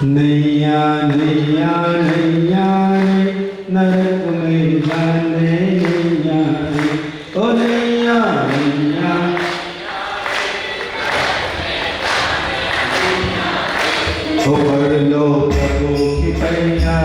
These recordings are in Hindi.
नैया नैया नैया नरक में जाने नैया ओ नैया नैया ओ पढ़ लो प्रभु की पैया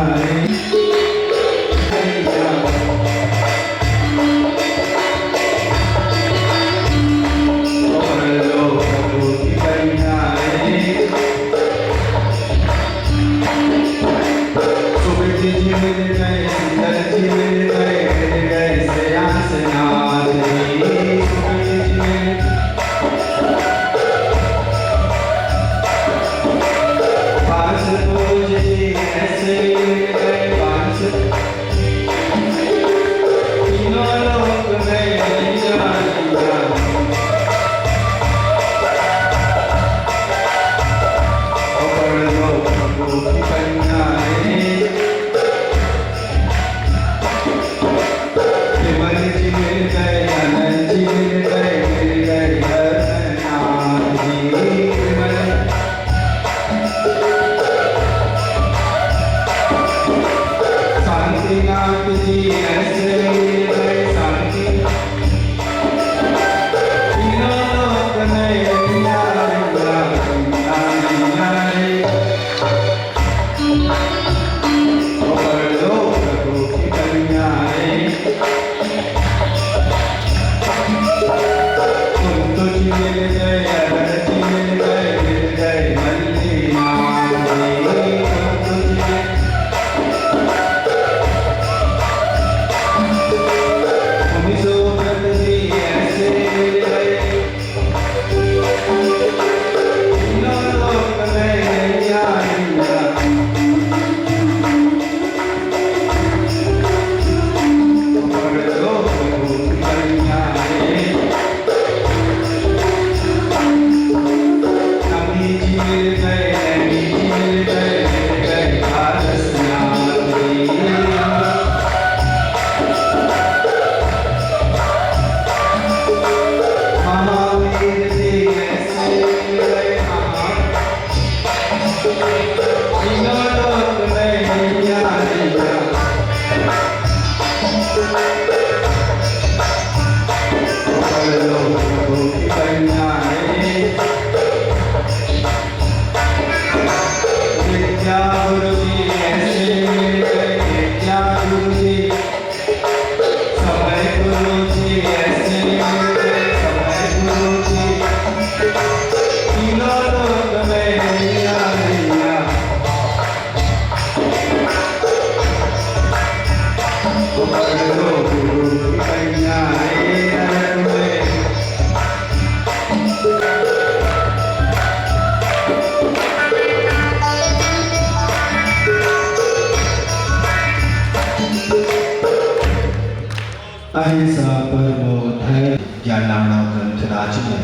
अहिंसा परमो धर्म ज्ञानामृत ग्रंथराज ने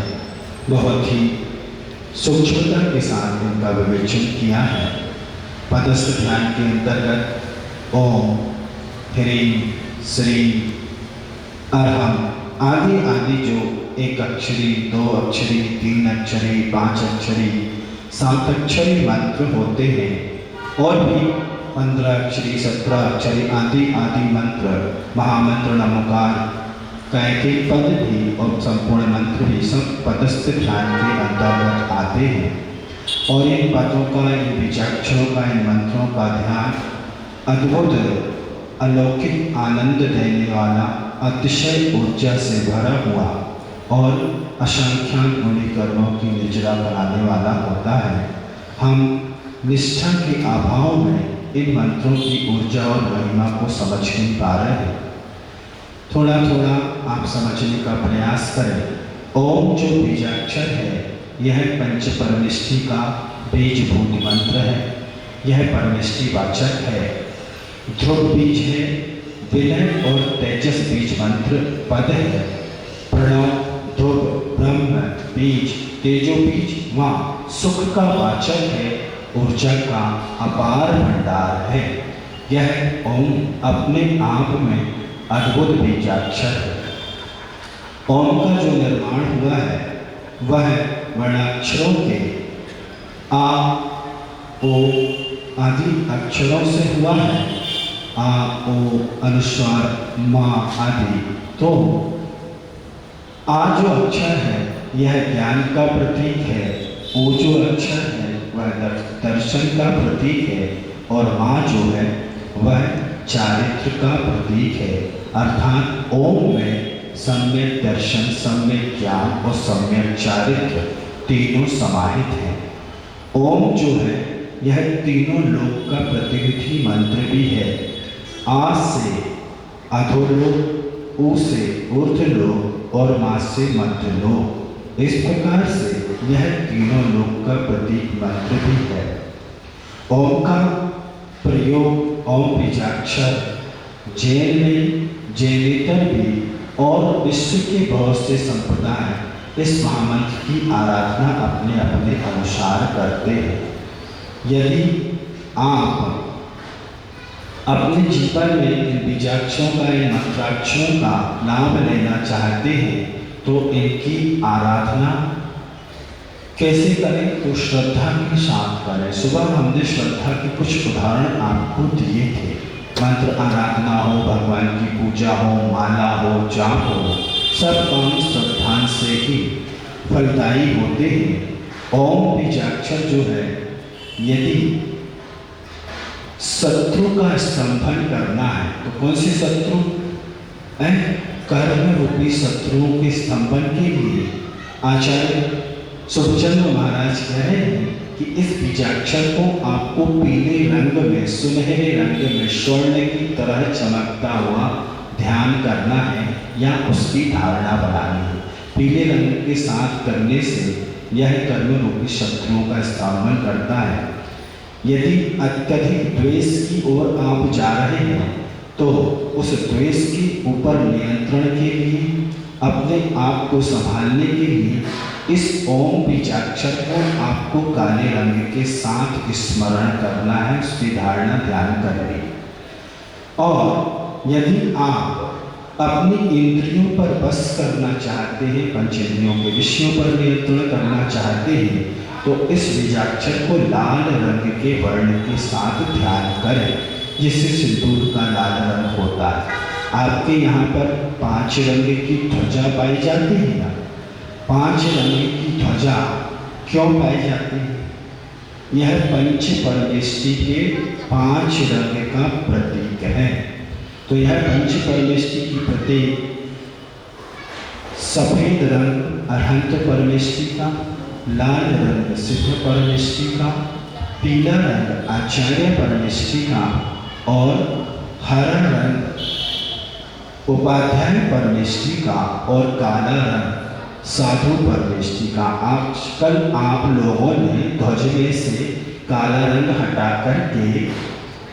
बहुत ही सूक्ष्मता के साथ इनका विवेचन किया है। पदस्थ ध्यान के अंतर्गत ओम, ह्रीं, श्रीं, अरहम आदि आदि जो एक अक्षरी, दो अक्षरी, तीन अक्षरी, पांच अक्षरी, सात अक्षरी मंत्र होते हैं और भी 15 अक्षरी, 17 अक्षरी आदि आदि मंत्र, महामंत्र, नमोकार, कैके पद भी और संपूर्ण मंत्र भी सब पदस्थ ध्यान के अंतर्गत आते हैं। और इन पदों का, इन बीजाक्षरों का, इन मंत्रों का ध्यान अद्भुत अलौकिक आनंद देने वाला, अतिशय ऊर्जा से भरा हुआ और असंख्यात गुणी कर्मों की निजरा बनाने वाला होता है। हम निष्ठा के अभाव में इन मंत्रों की ऊर्जा और महिमा को समझ नहीं पा रहे हैं। थोड़ा थोड़ा आप समझने का प्रयास करें। ओम जो बीजाक्षर है, यह पंच परमेष्टि का बीजभूत मंत्र है। यह परमेष्टि वाचक है। ध्रुव बीज है, विलय और तेजस बीज मंत्र पद है। प्रणव, ध्रुव, ब्रह्म बीज, तेजो बीज व सुख का वाचक है, ऊर्जा का अपार भंडार है। यह ओम अपने आप में अद्भुत बीजाक्षर है। ओम का जो निर्माण हुआ है वह वर्णाक्षरों के आ, ओ आदि अक्षरों से हुआ है। आ, ओ, अनुस्वार, मा आदि। तो आ जो अक्षर है यह ज्ञान का प्रतीक है। ओ जो अक्षर है वह दर्शन का प्रतीक है और माँ जो है वह चारित्र का प्रतीक है। अर्थात ओम में सम्यक दर्शन, सम्यक ज्ञान और सम्यक चारित्र तीनों समाहित हैं। ओम जो है यह तीनों लोक का प्रतिनिधि मंत्र भी है। आ से अधोलोक, ऊ से ऊर्ध्वलोक और मा से मध्यलोक। इस प्रकार से यह तीनों लोक का प्रतीक मंत्र भी है। ओम का प्रयोग ओम बीजाक्षर जैन में, जैनेतर भी और विश्व के बहुत से संप्रदाय इस महामंत्र की आराधना अपने अपने अनुसार करते हैं। यदि आप अपने जीवन में इन बीजाक्षरों का, इन मंत्राक्षरों का लाभ लेना चाहते हैं तो इनकी आराधना कैसे करें? तो श्रद्धा के साथ करें। सुबह हमने श्रद्धा के कुछ उदाहरण आपको दिए थे। मंत्र आराधना हो, भगवान की पूजा हो, माला हो, जाप हो, सब काम श्रद्धा से ही फलदायी होते हैं। ओम बीजाक्षर जो है, यदि शत्रु का स्तंभन करना है तो कौन से शत्रु? कर्म रूपी शत्रुओं के स्तंभन के लिए आचार्य सुखचंद्र महाराज कह रहे हैं कि इस बीजाक्षर को आपको पीले रंग में, सुनहरे रंग में, स्वर्ण की तरह चमकता हुआ ध्यान करना है या उसकी धारणा बनानी है। पीले रंग के साथ करने से यह कर्म रूपी शत्रुओं का स्तंभन करता है। यदि अत्यधिक द्वेष की ओर आप जा रहे हैं तो उस द्वेष के ऊपर नियंत्रण के लिए, अपने आप को संभालने के लिए इस ओम बीजाक्षर को आपको काले रंग के साथ स्मरण करना है, उसकी धारणा ध्यान करनी। और यदि आप अपनी इंद्रियों पर बस करना चाहते हैं, पंचेंद्रियों के विषयों पर नियंत्रण करना चाहते हैं तो इस बीजाक्षर को लाल रंग के वर्ण के साथ ध्यान करें, जिससे सिंदूर का लाल रंग होता है। आपके यहाँ पर 5 रंग की ध्वजा पाई जाती है ना? 5 रंग की ध्वजा क्यों पाई जाती है? यह पंच परमेष्टि के 5 रंग का प्रतीक है। तो यह पंच परमेष्टि की प्रतीक सफेद रंग अरहंत परमेष्टि का, लाल रंग सिद्ध परमेष्टि का, पीला रंग आचार्य परमेष्टि का और हरा रंग उपाध्याय परमेष्टि का और काला रंग साधु परमेष्टि का। आजकल आप लोगों ने ध्वज में से काला रंग हटा करके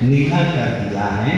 नीला कर दिया है,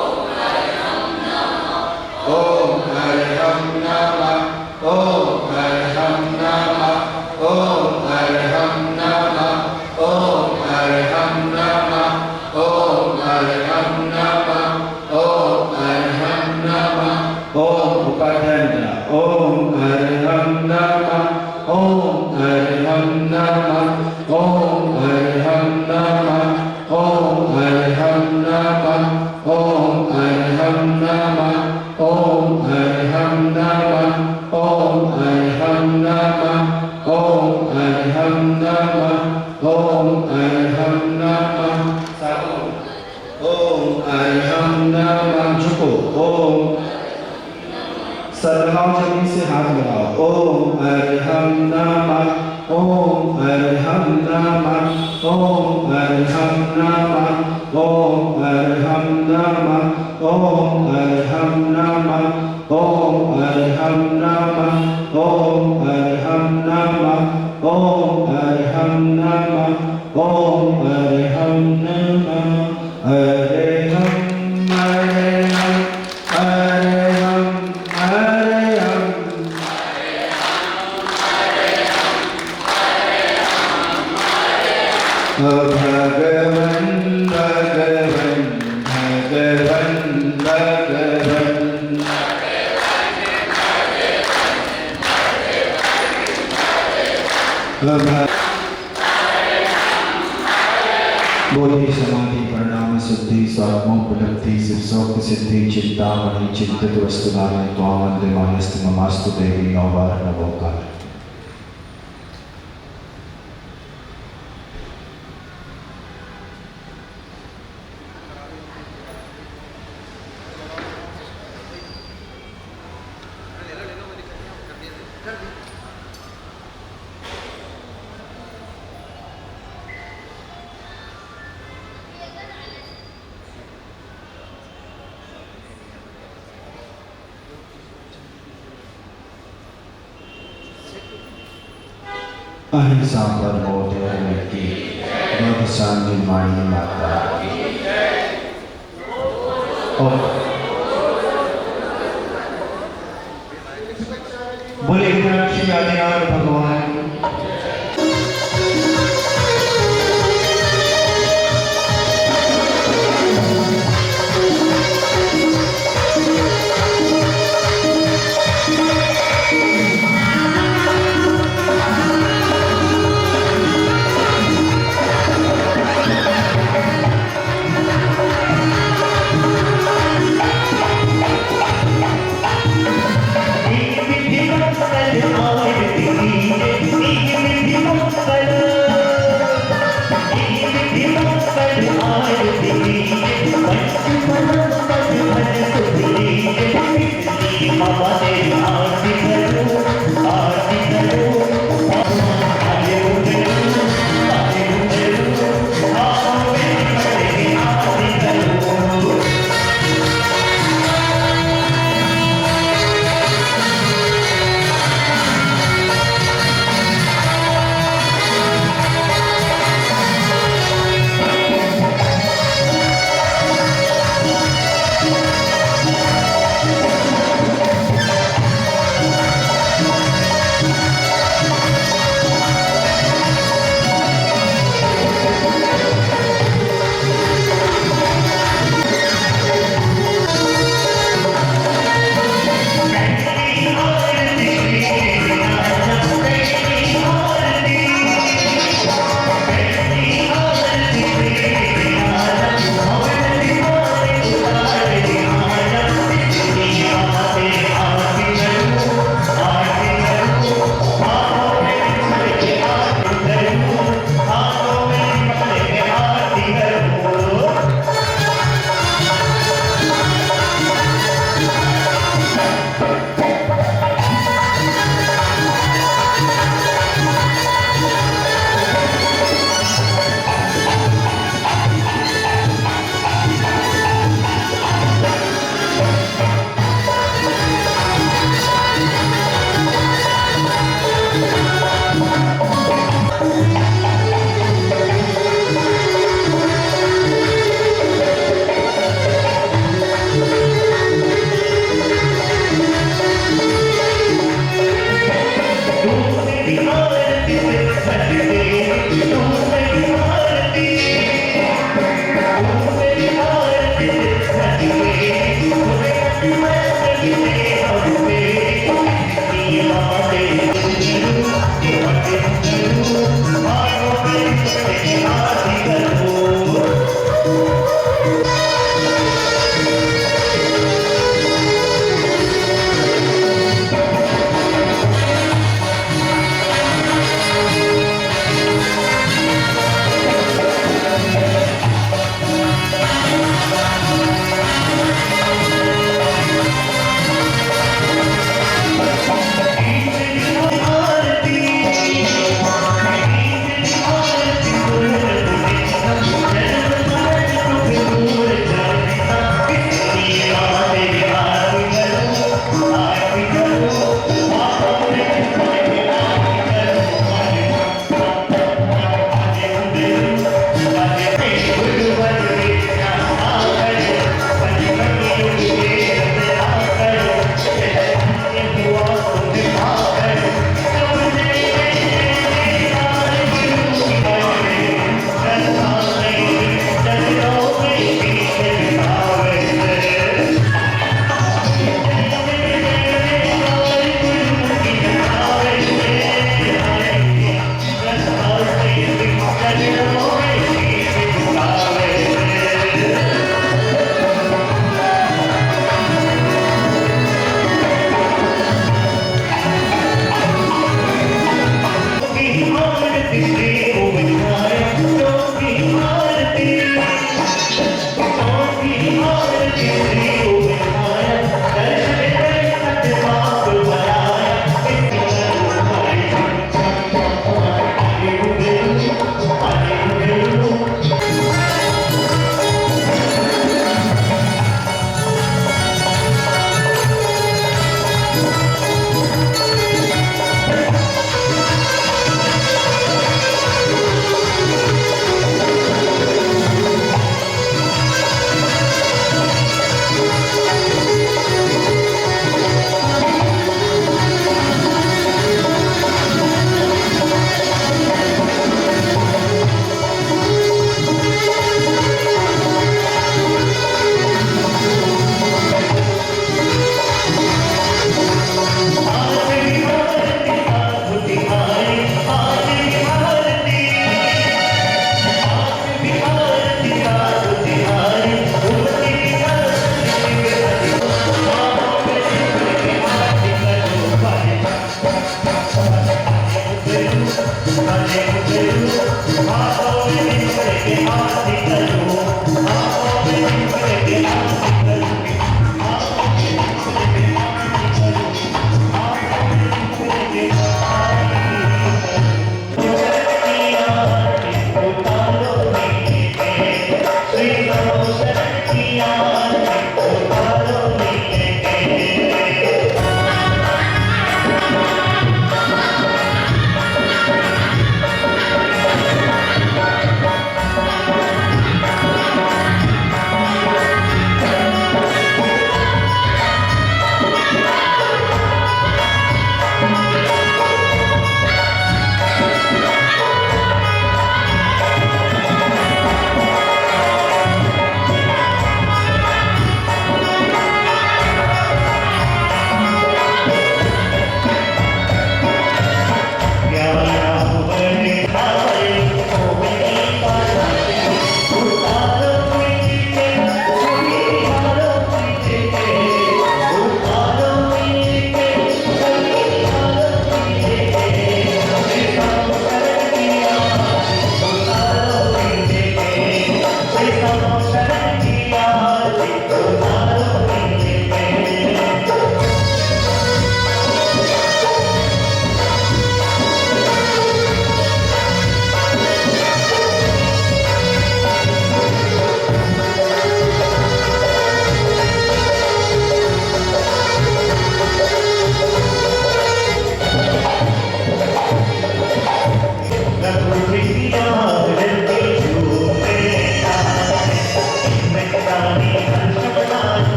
ओम अर्हं नमः ओम अर्हं नमः ओम अर्हं नमः ओम अर्हं नमः ओम अर्हं नमः ओम उपाध्याय ओम अर्हं नमः ओम अर्हं नमः ओम अर्हं नमः ओम अर्हं नमः ओम अर्हं नमः ओम अर्हं नमः ओम अर्हं नमः ओम अर्हं नमः ओम अर्हं नमः ओम अर्हं नमः झुको ओम सर्वनाम जमीन से हाथ मिलाओ ओम अर्हं नमः ओम अर्हं नमः ओम अर्हं नमः ओम अर्हं नमः ओम अर्हं नमः ओम अर्हं नमः ओम अर्हं नमः ओम अर्हं नमः ओम अर्हं नमः अर्हं अर्हं अर्हं अर्हं भगवन् भगवन् भगवन् भगवन् बोधि समाधि परिणाम सिद्धि स्वात्मोपलब्धि सिद्धौक सिद्धि चिंतामणि चिंतित वस्तुनाय त्वामन्दिमानस्तु नमास्तु देवी नवबार नवोकार। अहिंसा परमो धर्म की गौर शांति मानी माता की बोले श्री आदिनाथ भगवान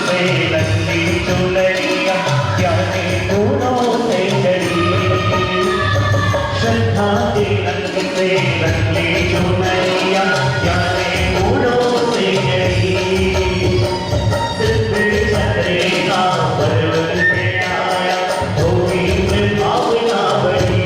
से रंगी चुनरिया प्यारे फूलों से जड़ी, श्रद्धा के रंग से रंगी चुनरिया प्यारे फूलों से जड़ी, सिर पे चलेगा पर्वत पे आया होगी भावना बड़ी।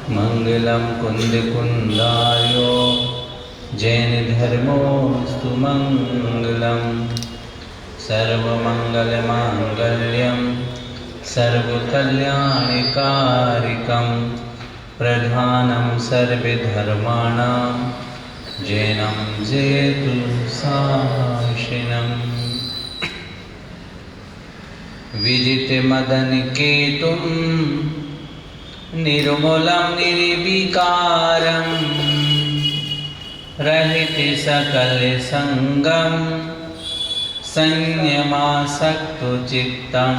मंगलम कुंद कुंदार्यो जैन धर्मोस्तु मंगलम सर्वमंगल मांगल्यम सर्वकल्याणकारिकं प्रधानं सर्वधर्माणां जैनं जेतु साशिनम् विजितमदनकेतुं निर्मूलं निर्विकारं रहित सकल संगम संयमासक्तो चित्तं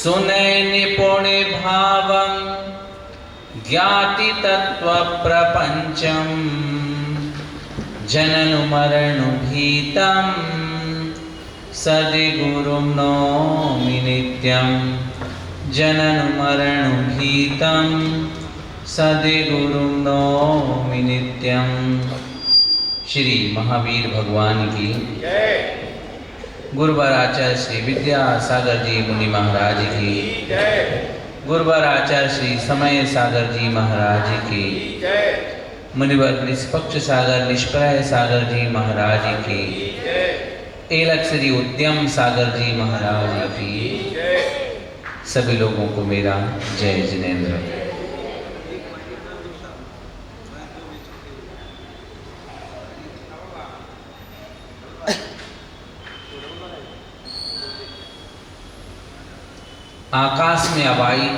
सुनय निपुण भावं ज्ञाति तत्व प्रपंचम जनन मरण भीतं सद्गुरुं नौमि नित्यं जनन मरण भीतं सद्गुरुं नौमि नित्यं। श्री महावीर भगवान की जय। गुरुवर आचार्य श्री विद्यासागर जी मुनि महाराज की जय। गुरुवर आचार्य श्री समय सागर जी महाराज की जय। मुनिवर निष्पक्ष सागर निष्प्रय सागर जी महाराज की जय। एलक श्री उद्यम सागर जी महाराज की जय। सभी लोगों को मेरा जय जिनेन्द्र। आकाश में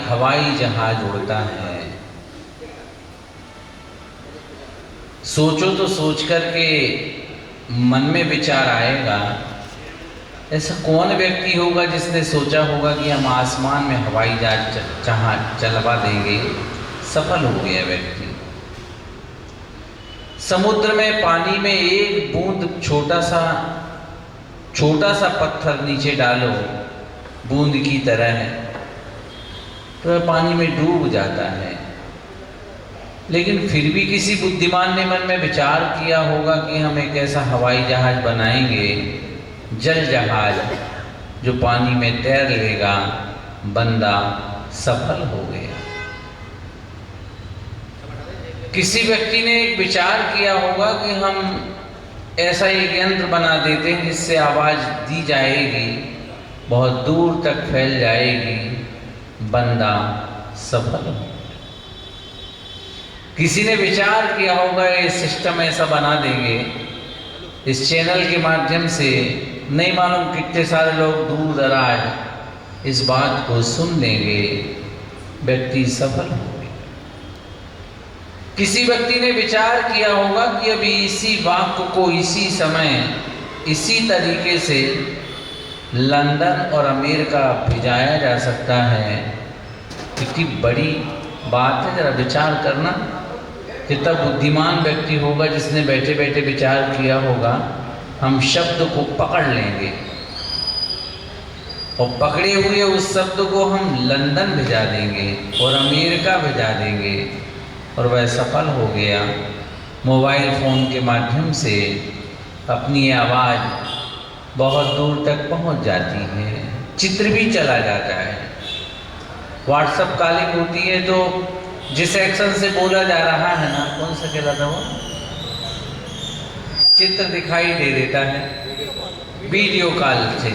हवाई जहाज उड़ता है। सोचो तो सोच करके मन में विचार आएगा, ऐसा कौन व्यक्ति होगा जिसने सोचा होगा कि हम आसमान में हवाई जहाज चलवा देंगे, सफल हो गया व्यक्ति। समुद्र में पानी में एक बूंद छोटा सा पत्थर नीचे डालो बूंद की तरह है तो वह पानी में डूब जाता है। लेकिन फिर भी किसी बुद्धिमान ने मन में विचार किया होगा कि हम एक ऐसा हवाई जहाज बनाएंगे, जल जहाज, जो पानी में तैर लेगा। बंदा सफल हो गया। किसी व्यक्ति ने एक विचार किया होगा कि हम ऐसा एक यंत्र बना देते हैं जिससे आवाज दी जाएगी, बहुत दूर तक फैल जाएगी। बंदा सफल हो। किसी ने विचार किया होगा ये सिस्टम ऐसा बना देंगे, इस चैनल के माध्यम से नहीं मालूम कितने सारे लोग दूर दराज इस बात को सुन लेंगे, व्यक्ति सफल हो। किसी व्यक्ति ने विचार किया होगा कि अभी इसी वाक्य को इसी समय इसी तरीके से लंदन और अमेरिका भिजाया जा सकता है। कितनी बड़ी बात है, जरा विचार करना। कितना बुद्धिमान व्यक्ति होगा जिसने बैठे बैठे विचार किया होगा हम शब्द को पकड़ लेंगे और पकड़े हुए उस शब्द को हम लंदन भिजा देंगे और अमेरिका भिजा देंगे, और वह सफल हो गया। मोबाइल फ़ोन के माध्यम से अपनी आवाज़ बहुत दूर तक पहुंच जाती है, चित्र भी चला जाता है। व्हाट्सएप कॉलिंग होती है तो जिस एक्शन से बोला जा रहा है ना, कौन सा कहलाता वो, चित्र दिखाई दे देता है। वीडियो कॉल से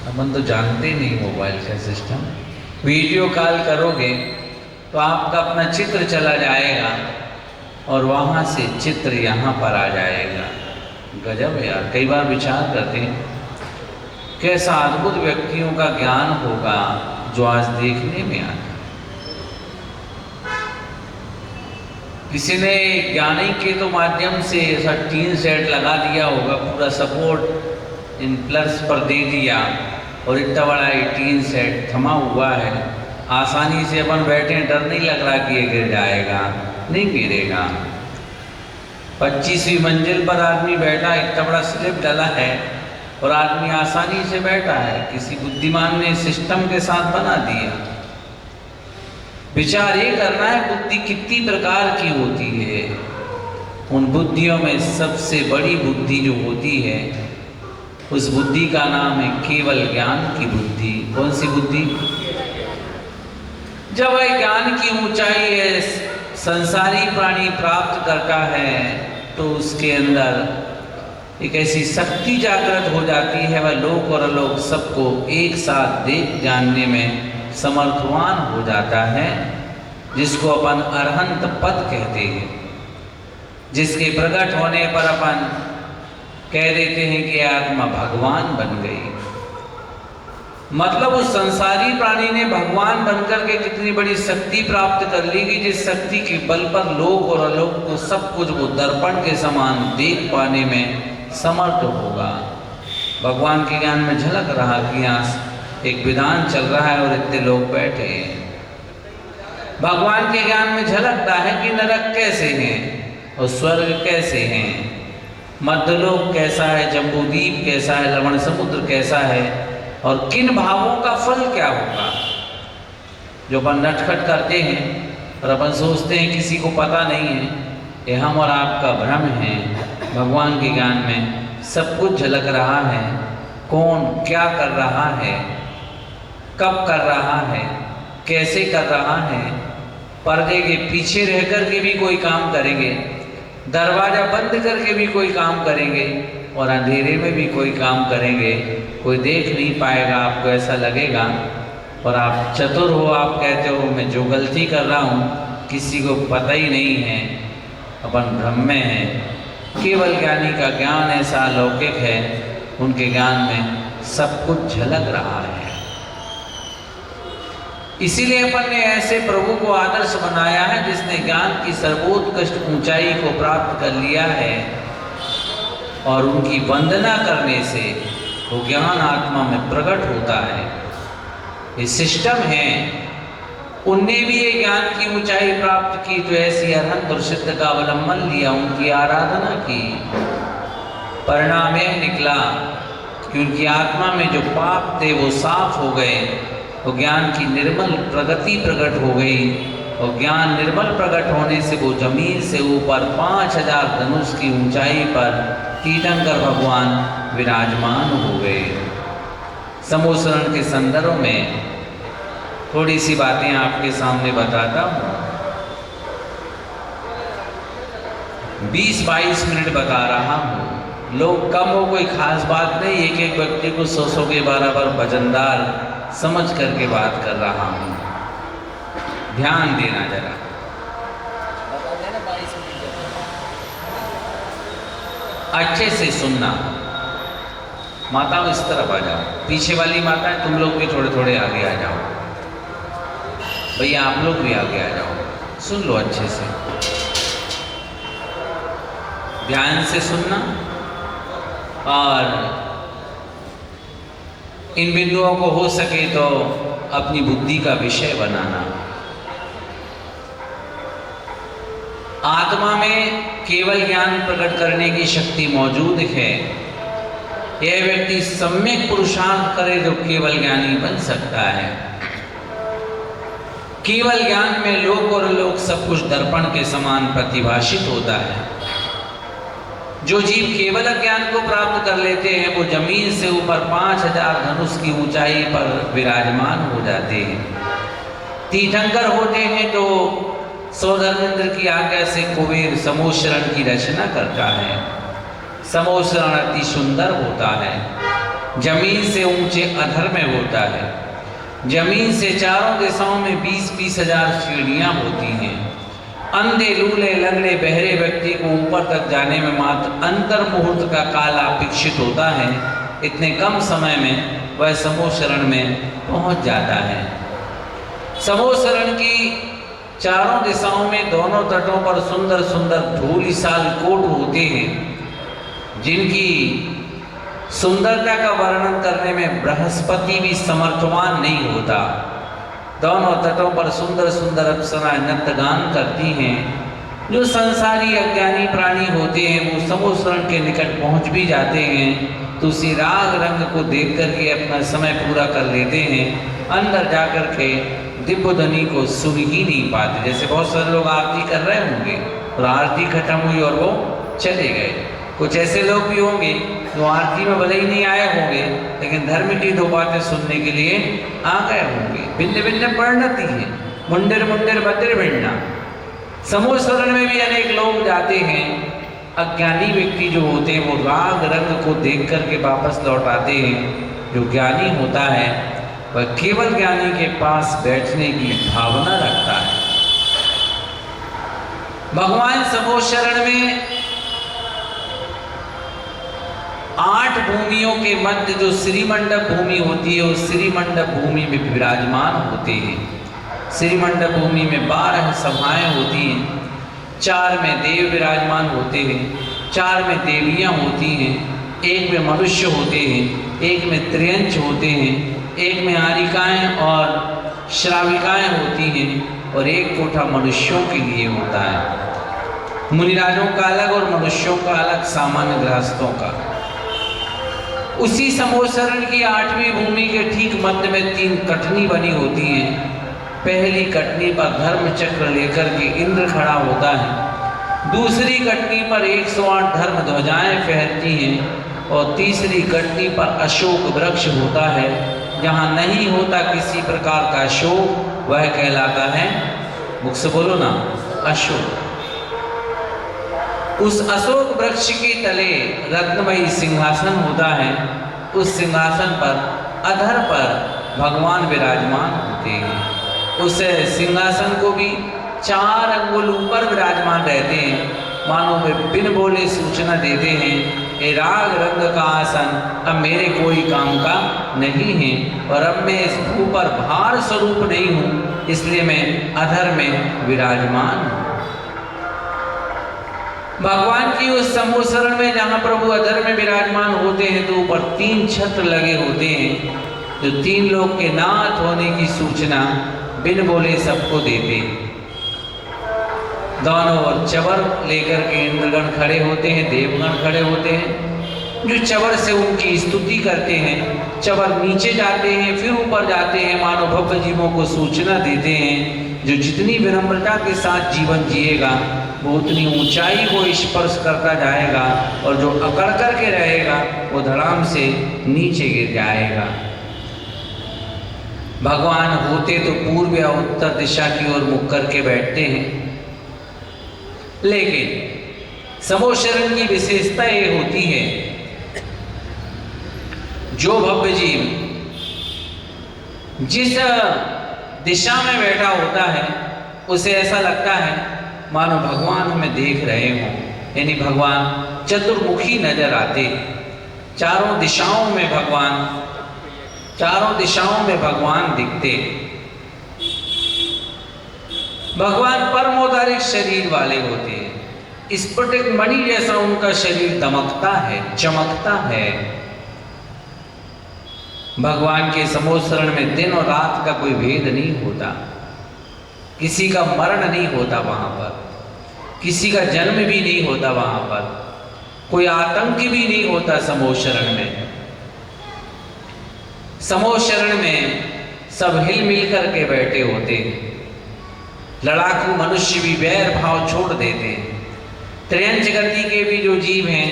अपन तो जानते नहीं मोबाइल का सिस्टम। वीडियो कॉल करोगे तो आपका अपना चित्र चला जाएगा और वहाँ से चित्र यहाँ पर आ जाएगा। गजब है यार। कई बार विचार करते हैं कैसा अद्भुत व्यक्तियों का ज्ञान होगा जो आज देखने में आता। किसी ने ज्ञानी के तो माध्यम से ऐसा टीन सेट लगा दिया होगा, पूरा सपोर्ट इन प्लस पर दे दिया और इतना बड़ा ये टीन सेट थमा हुआ है, आसानी से अपन बैठे, डर नहीं लग रहा कि ये गिर जाएगा, नहीं गिरेगा। 25वीं मंजिल पर आदमी बैठा, इतना बड़ा स्लिप डला है और आदमी आसानी से बैठा है। किसी बुद्धिमान ने सिस्टम के साथ बना दिया। विचार ये करना है बुद्धि कितनी प्रकार की होती है। उन बुद्धियों में सबसे बड़ी बुद्धि जो होती है उस बुद्धि का नाम है केवल ज्ञान की बुद्धि। कौन सी बुद्धि? जब वह ज्ञान की ऊंचाई है संसारी प्राणी प्राप्त करता है तो उसके अंदर एक ऐसी शक्ति जागृत हो जाती है, वह लोक और अलोक सबको एक साथ देख जानने में समर्थवान हो जाता है, जिसको अपन अरहंत पद कहते हैं, जिसके प्रकट होने पर अपन कह देते हैं कि आत्मा भगवान बन गई। मतलब उस संसारी प्राणी ने भगवान बनकर के कितनी बड़ी शक्ति प्राप्त कर ली कि जिस शक्ति के बल पर लोक और अलोक को सब कुछ वो दर्पण के समान देख पाने में समर्थ होगा। भगवान के ज्ञान में झलक रहा कि यहाँ एक विधान चल रहा है और इतने लोग बैठे हैं। भगवान के ज्ञान में झलकता है कि नरक कैसे हैं और स्वर्ग कैसे हैं, मध्यलोक कैसा है, जम्बूद्वीप कैसा है, लवण समुद्र कैसा है और किन भावों का फल क्या होगा। जो अपन नटखट करते हैं और अपन सोचते हैं किसी को पता नहीं है, ये हम और आपका भ्रम है। भगवान के ज्ञान में सब कुछ झलक रहा है, कौन क्या कर रहा है, कब कर रहा है, कैसे कर रहा है। पर्दे के पीछे रह कर के भी कोई काम करेंगे, दरवाज़ा बंद करके भी कोई काम करेंगे और अंधेरे में भी कोई काम करेंगे। कोई देख नहीं पाएगा, आपको ऐसा लगेगा और आप चतुर हो, आप कहते हो मैं जो गलती कर रहा हूँ किसी को पता ही नहीं है, अपन भ्रम में है। केवल ज्ञानी का ज्ञान ऐसा अलौकिक है, उनके ज्ञान में सब कुछ झलक रहा है। इसीलिए अपन ने ऐसे प्रभु को आदर्श बनाया है जिसने ज्ञान की सर्वोत्कृष्ट ऊंचाई को प्राप्त कर लिया है और उनकी वंदना करने से वो ज्ञान आत्मा में प्रकट होता है। ये सिस्टम है उनने भी ये ज्ञान की ऊंचाई प्राप्त की, जो ऐसी अरहंत और सिद्ध का अवलंबन लिया, उनकी आराधना की। परिणाम यह निकला कि उनकी आत्मा में जो पाप थे वो साफ हो गए, वो ज्ञान की निर्मल प्रगति प्रकट हो गई, और ज्ञान निर्मल प्रकट होने से वो जमीन से ऊपर 5000 धनुष की ऊंचाई पर तीर्थंकर भगवान विराजमान हो गए। समोसरण के संदर्भ में थोड़ी सी बातें आपके सामने बताता हूँ। 20-22 मिनट बता रहा हूँ, लोग कम हो कोई खास बात नहीं, एक एक व्यक्ति को 100 के बराबर वजनदार समझ करके बात कर रहा हूँ। ध्यान देना जरा। अच्छे से सुनना। माताओं इस तरफ आ जाओ, पीछे वाली माताएं तुम लोग भी थोड़े थोड़े आगे आ जाओ, भैया आप लोग भी आगे आ जाओ, सुन लो अच्छे से, ध्यान से सुनना और इन बिंदुओं को हो सके तो अपनी बुद्धि का विषय बनाना। आत्मा में केवल ज्ञान प्रकट करने की शक्ति मौजूद है। यह व्यक्ति सम्यक पुरुषार्थ करे तो केवल ज्ञानी बन सकता है। केवल ज्ञान में लोक और लोक सब कुछ दर्पण के समान प्रतिभाषित होता है। जो जीव केवल ज्ञान को प्राप्त कर लेते हैं वो जमीन से ऊपर 5000 धनुष की ऊंचाई पर विराजमान हो जाते हैं। तीर्थंकर होते हैं तो सौधर्मेंद्र की आज्ञा से कुबेर समोशरण की रचना करता है। समोशरण अति सुंदर होता है, जमीन से ऊंचे अधर में होता है। जमीन से चारों दिशाओं में 20-20 हजार सीढ़ियां होती हैं। अंधे लूले लंगड़े बहरे व्यक्ति को ऊपर तक जाने में मात्र अंतर मुहूर्त का काल अपेक्षित होता है। इतने कम समय में वह समोशरण में पहुंच जाता है। समोशरण की चारों दिशाओं में दोनों तटों पर सुंदर सुंदर धूलिसाल कोट होते हैं, जिनकी सुंदरता का वर्णन करने में बृहस्पति भी समर्थवान नहीं होता। दोनों तटों पर सुंदर सुंदर अप्सराएं नृत्यगान करती हैं। जो संसारी अज्ञानी प्राणी होते हैं वो समोशरण के निकट पहुंच भी जाते हैं तो उसी राग रंग को देख करके अपना समय पूरा कर लेते हैं। अंदर जाकर के दिव्य ध्वनि को सुन ही नहीं पाते। जैसे बहुत सारे लोग आरती कर रहे होंगे और आरती खत्म हुई और वो चले गए। कुछ ऐसे लोग भी होंगे जो आरती में भले ही नहीं आए होंगे लेकिन धर्म की दो बातें सुनने के लिए आ गए होंगे। भिन्न भिन्न परिणति है, मुंडेर मुंडेर बद्र भिन्ना। समोशरण में भी अनेक लोग जाते हैं। अज्ञानी व्यक्ति जो होते हैं वो राग रंग को देख करके वापस लौट आते हैं। जो ज्ञानी होता है वह केवल ज्ञानी के पास बैठने की भावना रखता है। भगवान समोशरण में 8 भूमियों के मध्य जो श्रीमंडप भूमि होती है उस श्रीमंडप भूमि में विराजमान होते हैं। श्रीमंडप भूमि में 12 सभाएं होती हैं। 4 में देव विराजमान होते हैं, 4 में देवियां होती हैं, 1 में मनुष्य होते हैं, 1 में त्रियंच होते हैं, 1 में आरिकाएं और श्राविकाएं होती हैं और 1 कोठा मनुष्यों के लिए होता है। मुनिराजों का अलग और मनुष्यों का अलग, सामान्य गृहस्थों का। उसी समोशरण की 8वीं भूमि के ठीक मध्य में 3 कटनी बनी होती हैं। पहली कटनी पर धर्म चक्र लेकर के इंद्र खड़ा होता है। दूसरी कटनी पर 108 धर्म ध्वजाएं फहरती हैं और तीसरी कटनी पर अशोक वृक्ष होता है। जहाँ नहीं होता किसी प्रकार का अशोक वह कहलाता है, मुख से बोलो ना, अशोक। उस अशोक वृक्ष के तले रत्नमयी सिंहासन होता है। उस सिंहासन पर अधर पर भगवान विराजमान होते हैं। उस सिंहासन को भी 4 अंगुल ऊपर विराजमान रहते हैं। मानो वे बिन बोले सूचना देते हैं, ये राग रंग का आसन अब मेरे कोई काम का नहीं है और अब मैं इस भू पर भार स्वरूप नहीं हूँ, इसलिए मैं अधर में विराजमान हूँ। भगवान की उस समोशरण में जहाँ प्रभु अधर में विराजमान होते हैं तो ऊपर 3 छत्र लगे होते हैं जो 3 लोग के नाथ होने की सूचना बिन बोले सबको देते। दोनों ओर चवर लेकर के इंद्रगण खड़े होते हैं, देवगण खड़े होते हैं, जो चवर से उनकी स्तुति करते हैं। चवर नीचे जाते हैं, फिर ऊपर जाते हैं, मानव भव्य जीवों को सूचना देते हैं। जो जितनी विनम्रता के साथ जीवन जिएगा वो उतनी ऊंचाई को स्पर्श करता जाएगा, और जो अकड़ करके रहेगा वो धड़ाम से नीचे गिर जाएगा। भगवान होते तो पूर्व या उत्तर दिशा की ओर मुख करके बैठते हैं, लेकिन समोशरण की विशेषता ये होती है, जो भव्य जीव जिस दिशा में बैठा होता है उसे ऐसा लगता है मानो भगवान हमें देख रहे हों, यानी भगवान चतुर्मुखी नजर आते। चारों दिशाओं में भगवान दिखते। भगवान परमोदारिक शरीर वाले होते हैं। स्फटिक मणि जैसा उनका शरीर दमकता है, चमकता है। भगवान के समोसरण में दिन और रात का कोई भेद नहीं होता, किसी का मरण नहीं होता वहां पर, किसी का जन्म भी नहीं होता वहां पर, कोई आतंक भी नहीं होता समोशरण में। समोशरण में सब हिल मिल करके बैठे होते हैं। लड़ाकू मनुष्य भी वैर भाव छोड़ देते हैं। त्रयंच गति के भी जो जीव हैं,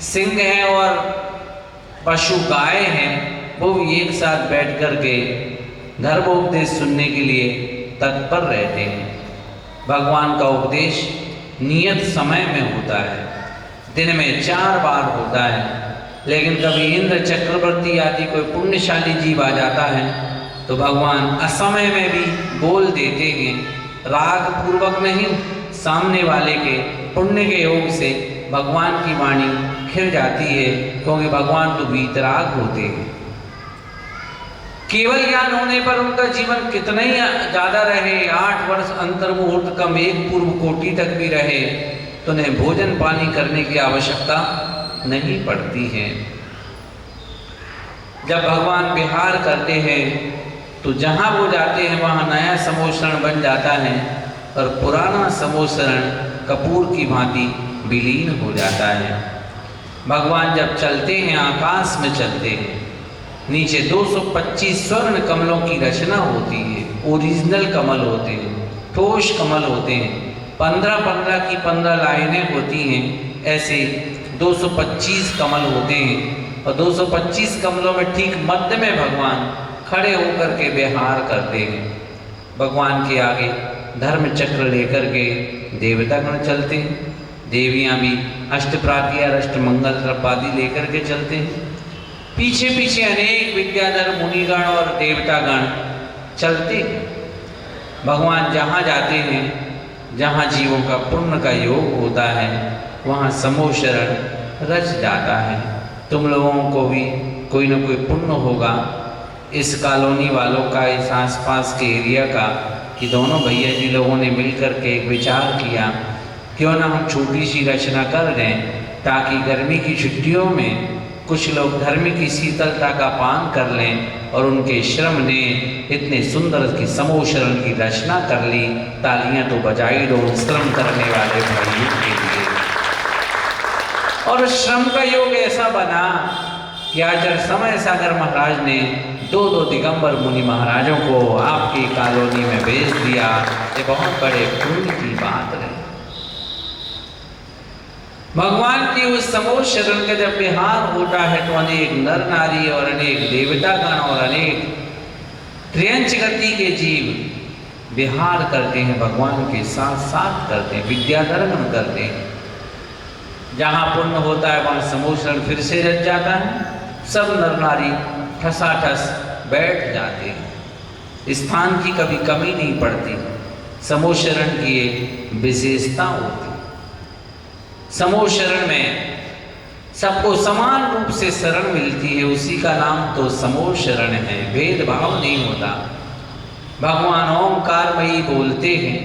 सिंह हैं और पशु गाय हैं, वो भी एक साथ बैठ करके धर्मोपदेश सुनने के लिए तत्पर रहते हैं। भगवान का उपदेश नियत समय में होता है, दिन में 4 बार होता है, लेकिन कभी इंद्र चक्रवर्ती आदि कोई पुण्यशाली जीव आ जाता है तो भगवान असमय में भी बोल देते हैं। राग पूर्वक नहीं, सामने वाले के पुण्य के योग से भगवान की वाणी खिल जाती है, क्योंकि भगवान तो वीतराग होते हैं। केवल ज्ञान होने पर उनका जीवन कितना ही ज्यादा रहे, 8 वर्ष अंतर मुहूर्त कम 1 पूर्व कोटि तक भी रहे, तो उन्हें भोजन पानी करने की आवश्यकता नहीं पड़ती है। जब भगवान विहार करते हैं तो जहाँ वो जाते हैं वहाँ नया समोशरण बन जाता है, और पुराना समोशरण कपूर की भांति विलीन हो जाता है। भगवान जब चलते हैं, आकाश में चलते हैं, नीचे 225 स्वर्ण कमलों की रचना होती है। ओरिजिनल कमल होते हैं, ठोस कमल होते हैं। 15-15 की 15 लाइनें होती हैं। ऐसे 225 कमल होते हैं, और 225 कमलों में ठीक मध्य में भगवान खड़े होकर के विहार करते हैं। भगवान के आगे धर्म चक्र लेकर के देवतागण चलते हैं, देवियां भी अष्टप्रातिहार अष्टमंगल द्रव्यादि लेकर के चलते हैं। पीछे पीछे अनेक विद्याधर मुनिगण और देवतागण चलते हैं। भगवान जहाँ जाते हैं, जहाँ जीवों का पुण्य का योग होता है, वहाँ समोशरण रच जाता है। तुम लोगों को भी कोई न कोई पुण्य होगा। इस कॉलोनी वालों का, इस आसपास के एरिया का, कि दोनों भैया जी लोगों ने मिलकर के एक विचार किया, क्यों ना हम छोटी सी रचना कर दें, ताकि गर्मी की छुट्टियों में कुछ लोग धर्म की शीतलता का पान कर लें। और उनके श्रम ने इतने सुंदर की समोशरण की रचना कर ली। तालियां तो बजाई दो श्रम करने वाले भाइयों के लिए। और श्रम का योग ऐसा बना कि आचार्य समय सागर महाराज ने 2 दिगंबर मुनि महाराजों को आपकी कॉलोनी में भेज दिया। ये बहुत बड़े पुण्य की बात रही। भगवान की उस समोशरण का जब विहार होता है तो अनेक नर नारी और अनेक देवतागण और अनेक त्रयंच गति के जीव विहार करते हैं, भगवान के साथ साथ करते हैं, विद्याधर्म करते हैं। जहाँ पुण्य होता है वहाँ समोशरण फिर से रच जाता है। सब नर नारी ठसाठस बैठ जाते हैं। स्थान की कभी कमी नहीं पड़ती। समोशरण की एक विशेषता होती। समोशरण में सबको समान रूप से शरण मिलती है, उसी का नाम तो समोशरण है। भेदभाव नहीं होता। भगवान ओंकारमयी बोलते हैं,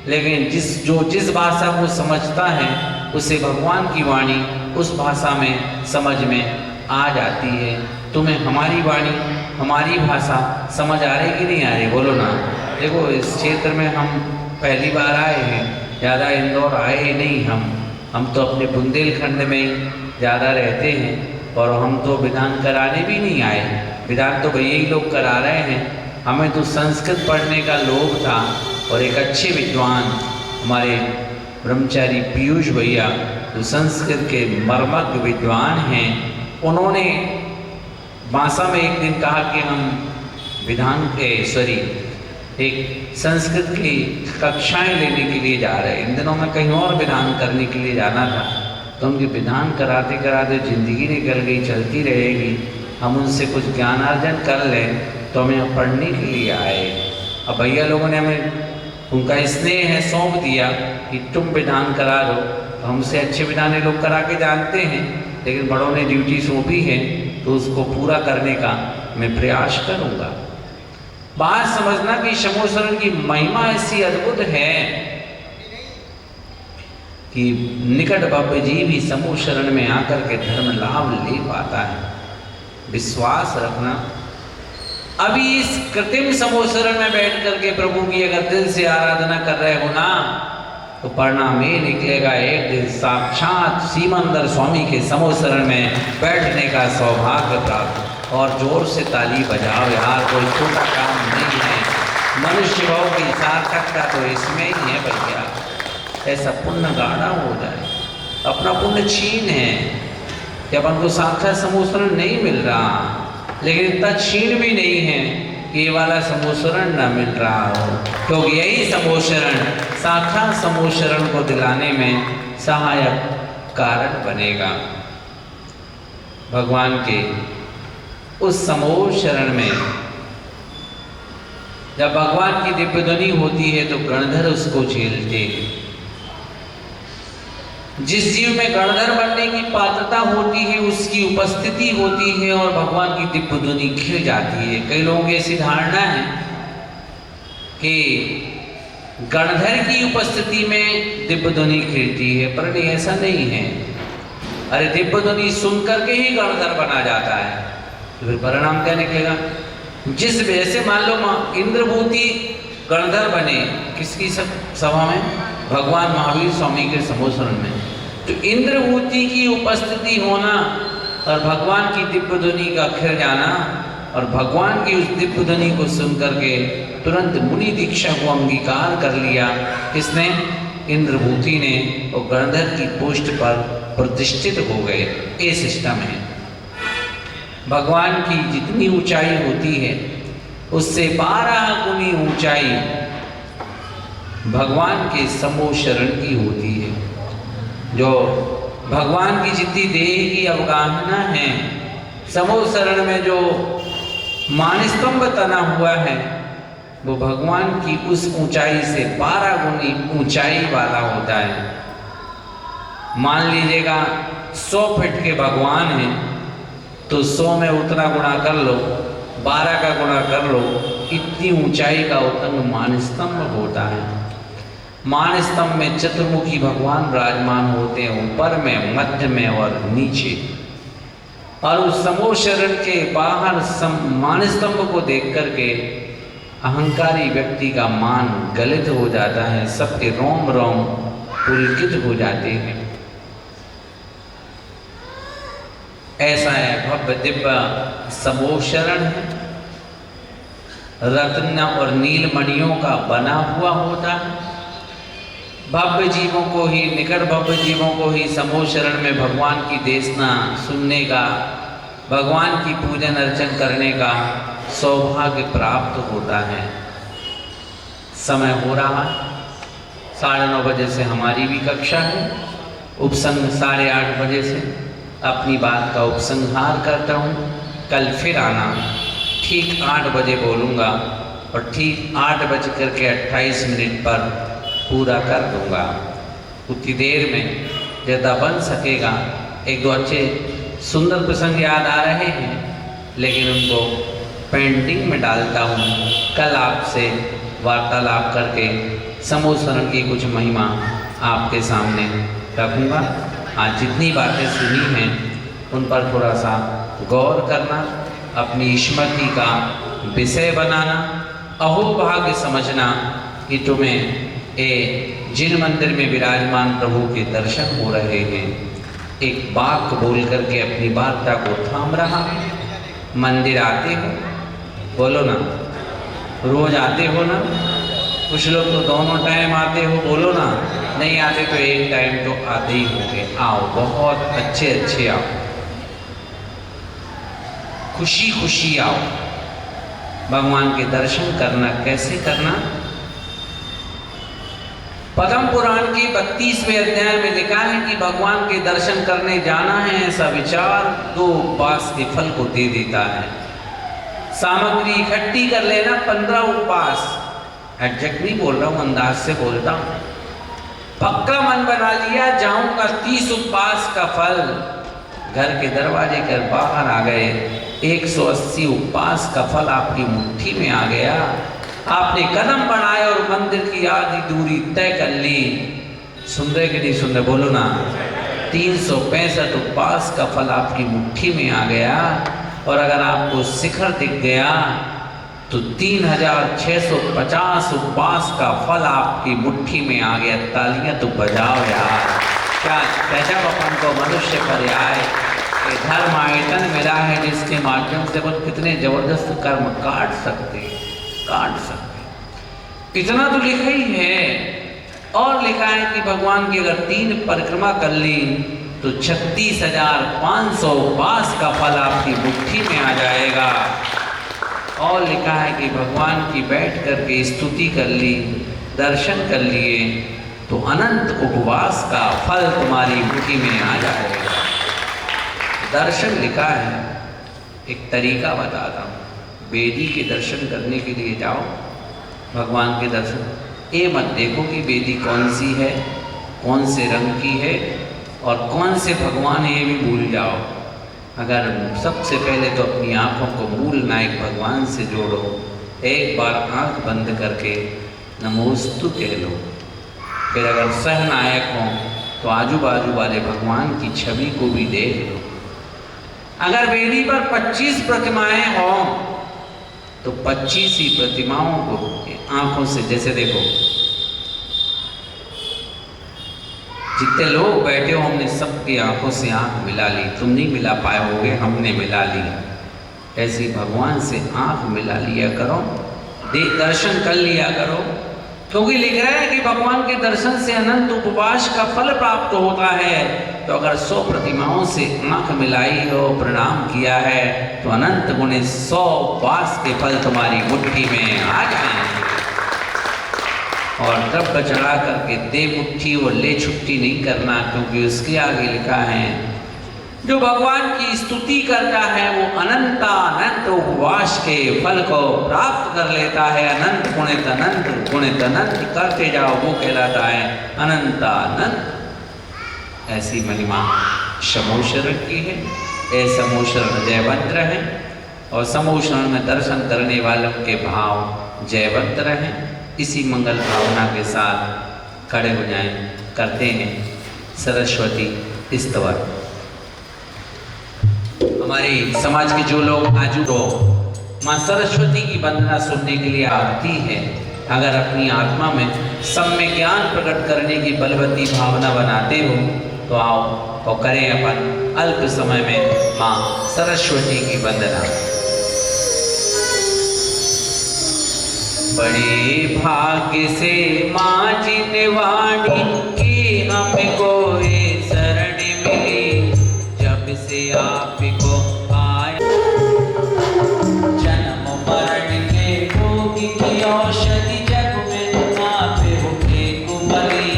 लेकिन जिस भाषा को समझता है उसे भगवान की वाणी उस भाषा में समझ में आ जाती है। तुम्हें हमारी वाणी, हमारी भाषा समझ आ रही कि नहीं आ रही? बोलो ना। देखो इस क्षेत्र में हम पहली बार आए हैं, ज़्यादा इंदौर आए ही नहीं हम तो अपने बुंदेलखंड में ही ज़्यादा रहते हैं और हम तो विधान कराने भी नहीं आए। विधान तो भैया ही लोग करा रहे हैं। हमें तो संस्कृत पढ़ने का लोभ था और एक अच्छे विद्वान हमारे ब्रह्मचारी पीयूष भैया जो संस्कृत के मर्मज्ञ विद्वान हैं, उन्होंने भाषा में एक दिन कहा कि हम विधान एक संस्कृत की कक्षाएं लेने के लिए जा रहे हैं। इन दिनों में कहीं और विधान करने के लिए जाना था, तो उनके विधान कराते कराते ज़िंदगी निकल गई, चलती रहेगी। हम उनसे कुछ ज्ञानार्जन कर लें तो हमें पढ़ने के लिए आए। अब भैया लोगों ने हमें उनका स्नेह है सौंप दिया कि तुम विधान करा दो, तो हमसे अच्छे विधान लोग करा के जानते हैं, लेकिन बड़ों ने ड्यूटी सौंपी है तो उसको पूरा करने का मैं प्रयास करूँगा। बात समझना कि समूहशरण की महिमा ऐसी अद्भुत है कि निकट भव्य जीव भी समूहशरण में आकर के धर्म लाभ ले पाता है। विश्वास रखना। अभी इस कृत्रिम समूहशरण में बैठ करके प्रभु की अगर दिल से आराधना कर रहे हो ना, तो परिणाम ये निकलेगा एक दिन साक्षात सीमंदर स्वामी के समूहशरण में बैठने का सौभाग्य प्राप्त। और जोर से ताली बजाओ यार, कोई छोटा काम नहीं है। मनुष्य भाव की सार्थकता तो इसमें ही है भैया। ऐसा पुण्य गाढ़ा हो जाए, अपना पुण्य छीन है कि अपन को साक्षात समूहशरण नहीं मिल रहा, लेकिन इतना छीन भी नहीं है कि ये वाला समूहशरण न मिल रहा हो, क्योंकि यही समूहशरण साक्षात समूहशरण को दिलाने में सहायक कारण बनेगा। भगवान के उस समूहशरण में जब भगवान की दिव्य ध्वनि होती है तो गणधर उसको झेलते हैं। जिस जीव में गणधर बनने की पात्रता होती है उसकी उपस्थिति होती है और भगवान की दिव्य ध्वनि खिल जाती है। कई लोगों की ऐसी धारणा है कि गणधर की उपस्थिति में दिव्य ध्वनि खिलती है, पर नहीं, ऐसा नहीं है। अरे दिव्य ध्वनि सुन करके ही गणधर बना जाता है, तो फिर परिणाम क्या निकलेगा? जिस वजह से मान लो इंद्रभूति गणधर बने किसकी सभा में? भगवान महावीर स्वामी के समूहशरण में। तो इंद्रभूति की उपस्थिति होना और भगवान की दिव्य ध्वनि का खिल जाना और भगवान की उस दिव्य ध्वनि को सुन करके तुरंत मुनि दीक्षा को अंगीकार कर लिया। किसने? इंद्रभूति ने। और गणधर की पोस्ट पर प्रतिष्ठित हो गए। ये सिस्टम है। भगवान की जितनी ऊंचाई होती है उससे 12 गुनी ऊंचाई भगवान के समूहशरण की होती है। जो भगवान की जितनी देह की अवगाहना है, समूहशरण में जो मानस्तंभ तना हुआ है, वो भगवान की उस ऊंचाई से 12 गुनी ऊंचाई वाला होता है। मान लीजिएगा 100 फीट के भगवान हैं, तो 100 में उतना गुणा कर लो, 12 का गुणा कर लो, इतनी ऊंचाई का उत्तंग मानस्तंभ होता है। मानस्तंभ में चतुर्मुखी भगवान विराजमान होते हैं, ऊपर में, मध्य में और नीचे। और उस समूहशरण के बाहर मानस्तंभ को देख करके अहंकारी व्यक्ति का मान गलित हो जाता है, सबके रोम रोम पुलकित हो जाते हैं। ऐसा है भव्य दिव्य समूहशरण है। रत्न और नीलमणियों का बना हुआ होता है। भव्य जीवों को ही, निकट भव्य जीवों को ही समूहशरण में भगवान की देशना सुनने का, भगवान की पूजन अर्चन करने का सौभाग्य प्राप्त होता है। समय हो रहा है, 9:30 बजे से हमारी भी कक्षा है। उपसंग 8:30 बजे से अपनी बात का उपसंहार करता हूँ। कल फिर आना, ठीक 8 बजे बोलूँगा और ठीक 8:28 पर पूरा कर दूँगा। उतनी देर में ज़्यादा बन सकेगा। 1-2 अच्छे सुंदर प्रसंग याद आ रहे हैं, लेकिन उनको पेंटिंग में डालता हूँ। कल आपसे वार्तालाप करके समूहशरण की कुछ महिमा आपके सामने रखूँगा। आज जितनी बातें सुनी हैं उन पर थोड़ा सा गौर करना, अपनी स्मृति का विषय बनाना, अहोभाग्य समझना कि तुम्हें जिन मंदिर में विराजमान प्रभु के दर्शन हो रहे हैं, एक बात बोल करके अपनी वार्ता को थाम रहा। मंदिर आते हो, बोलो ना, रोज आते हो ना? कुछ लोग तो दोनों टाइम आते हो, बोलो ना। नहीं आते तो एक टाइम तो आते ही होंगे। आओ, बहुत अच्छे अच्छे आओ, खुशी खुशी आओ। भगवान के दर्शन करना कैसे करना? पद्म पुराण के 32वें अध्याय में लिखा है कि भगवान के दर्शन करने जाना है, ऐसा विचार 2 उपवास के फल को दे देता है। सामग्री इकट्ठी कर लेना, 15 उपवास। एग्जैक्ट नहीं बोल रहा हूं, अंदाज से बोलता हूं। पक्का मन बना लिया, जाऊंगा 30 उपवास का फल। घर के दरवाजे कर बाहर आ गए, 180 उपवास का फल आपकी मुट्ठी में आ गया। आपने कदम बढ़ाए और मंदिर की आधी दूरी तय कर ली। सुन रहे कि नहीं सुन रहे? बोलो ना। 365 उपवास का फल आपकी मुट्ठी में आ गया। और अगर आपको शिखर दिख गया तो 3650 उपवास का फल आपकी मुट्ठी में आ गया। तालियां तो बजाओ यार। क्या गजब अपन को मनुष्य पर आए। धर्म आयतन मिला है जिसके माध्यम से वो कितने जबरदस्त कर्म काट सकते। इतना तो लिखा ही है। और लिखा है कि भगवान की अगर 3 परिक्रमा कर ली तो 36,500 उपवास का फल आपकी मुट्ठी में आ जाएगा। और लिखा है कि भगवान की बैठ करके स्तुति कर ली, दर्शन कर लिए तो अनंत उपवास का फल तुम्हारी मुट्ठी में आ जाएगा। दर्शन लिखा है, एक तरीका बताता हूँ। वेदी के दर्शन करने के लिए जाओ, भगवान के दर्शन, ये मत देखो कि वेदी कौन सी है, कौन से रंग की है और कौन से भगवान, ये भी भूल जाओ। अगर सबसे पहले तो अपनी आँखों को मूल नायक भगवान से जोड़ो। एक बार आँख बंद करके नमोस्तु कह लो। फिर अगर सहनायक हो तो आजू बाजू वाले भगवान की छवि को भी देख लो। अगर वेदी पर 25 प्रतिमाएं हो तो 25 ही प्रतिमाओं को आंखों से, जैसे देखो जितने लोग बैठे हो हमने सबकी आंखों से आंख मिला ली। तुम नहीं मिला पाए होगे, हमने मिला ली। ऐसी भगवान से आंख मिला लिया करो, दर्शन कर लिया करो। क्योंकि लिख रहा है कि भगवान के दर्शन से अनंत उपवास का फल प्राप्त होता है। तो अगर 100 प्रतिमाओं से आंख मिलाई हो, प्रणाम किया है, तो अनंत गुणे 100 उपवास के फल तुम्हारी मुट्ठी में आ जाएंगे। और द्रव्य चढ़ा करके दे मुट्ठी और ले छुट्टी नहीं करना, क्योंकि उसके आगे लिखा है जो भगवान की स्तुति करता है वो अनंत उपवास के फल को प्राप्त कर लेता है। अनंत गुणित अनंत करते जाओ, वो कहलाता है अनंत। ऐसी महिमा समोशरण की है। ये समोशरण जयवंत है और समोशरण में दर्शन करने वालों के भाव जयवंत हैं। इसी मंगल भावना के साथ खड़े हो जाएं, करते हैं सरस्वती स्तवन। हमारे समाज के जो लोग आजू हो माँ सरस्वती की वंदना सुनने के लिए आती है, अगर अपनी आत्मा में सम्य ज्ञान प्रकट करने की बलवती भावना बनाते हो तो आओ और करें अपन अल्प समय में माँ सरस्वती की वंदना। बड़े भाग्य से माँ जिनवाणी की हमको ये शरण मिली, जब से आपको आया जन्म मरण के रोग की औषधि जग में आप होके कुबली,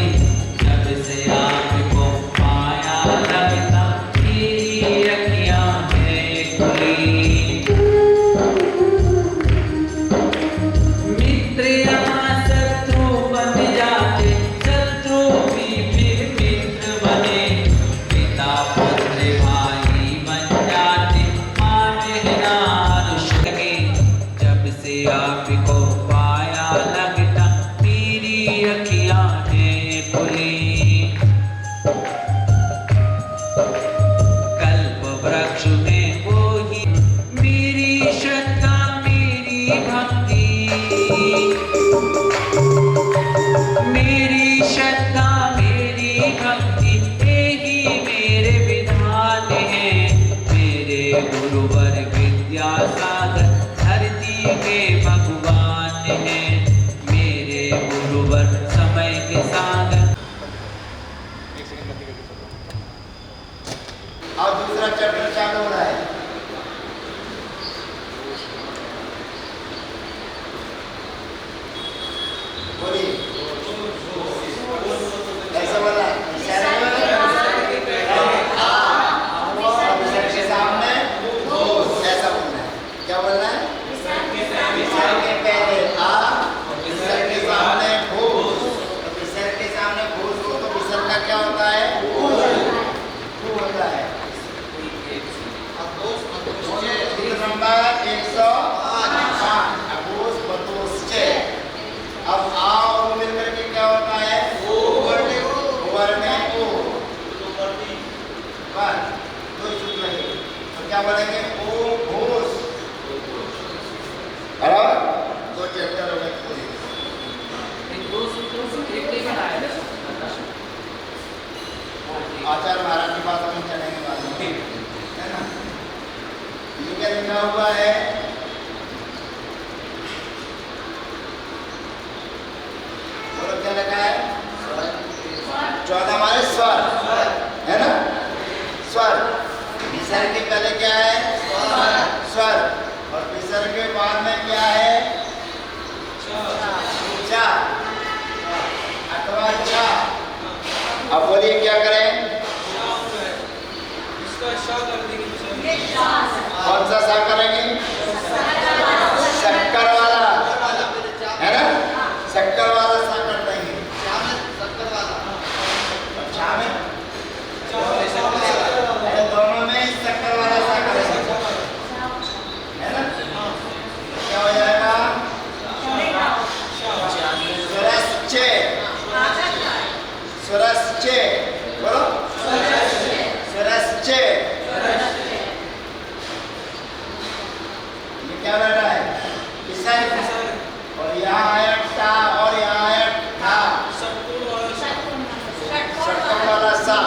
जब से आपको पाया लगता तेरी अखियां है खुली। मित्र या शत्रु बन जाते, शत्रु सागर। और दूसरा चैप्टर चालू हो रहा है। बोलिए कैसा बोला? सामने ऐसा बोलना है। क्या बोलना है? विसर्ग के पहले आ, विसर्ग के सामने घोष। तो विसर्ग के सामने घोष हो तो विसर्ग का क्या होता है? होता है। नंबर 108 अघोष बतोश्च। अब आ और मिलकर के क्या होता है? वर्ण ओ। बस दो सूत्र लगे तो क्या बोलेंगे? ओ घोष। बराबर? दो चैप्टर हो गए पूरे। आचार्य महाराज की बात हम चलेंगे बाद में, है ना? ये क्या लिखा हुआ है? बोलो क्या लिखा है? 14 माने स्वर, है ना? स्वर। विसर्ग के पहले क्या है? स्वर। और विसर्ग के बाद में क्या है? चा अथवा चा। अब बोलिए क्या करें? कौन सा सा करेंगे? शक्कर वाला, है ना? शक्कर वाला सा कर देंगे। दोनों में शक्कर वाला सा करेंगे, है ना? क्या हो जाएगा? सुरस्चे। सुरस्चे बोलो। सुरस्चे। ये क्या लग रहा है? विसर्ग। और यहाँ आया टा और यहाँ आया ठा। षट्कोण वाला सा,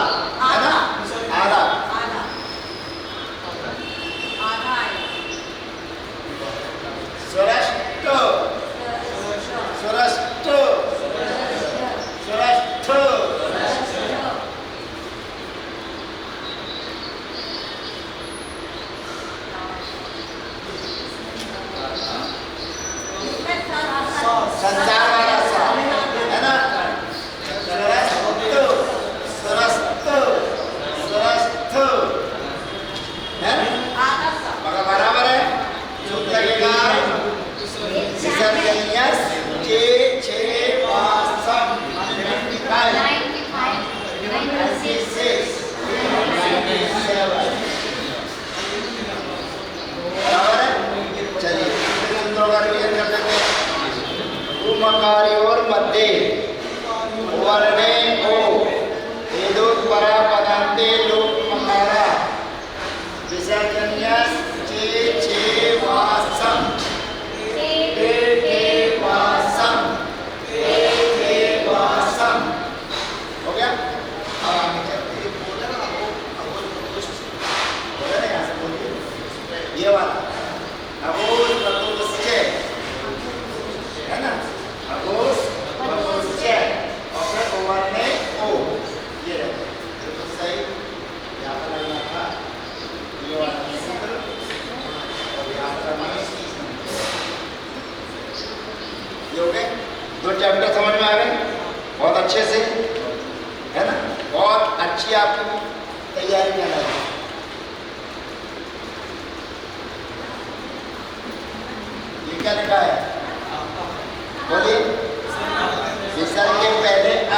है ना? आधा। सुरष्टो। सुरष्टो। सुरष्टो। संसार वाला सा, है ना? सुरस्तु। सुरस्तु। सुरस्तु, है? मगर बराबर है? सूत्र लगेगा विसर्जनीयस चे छे वासम 96 बराबर है? चलिए सूत्रों का रिवीजन कर लेते हैं। उमकारी और मध्य वर्णे ओ वेदोत परा पदान्ते लोक मकारा विसर्जन्यस चे छे वासम टे वासम टे वासम। हो गया? अब आगे चलते हैं। बोले ना यहाँ से बोलिए। ये वाला अघोष बतोश्च, है ना? अघोष बतोश्च और फिर वर्णे ओ। ये रहे तो सही। यहाँ पर लगना था ये वाला सूत्र और यहाँ पर लगना ये हो गए। दो चैप्टर समझ में आ गए बहुत अच्छे से, है ना? बहुत अच्छी आपको तैयारी करना है। ये क्या लिखा है? बोलिए। विसर्ग के पहले आ।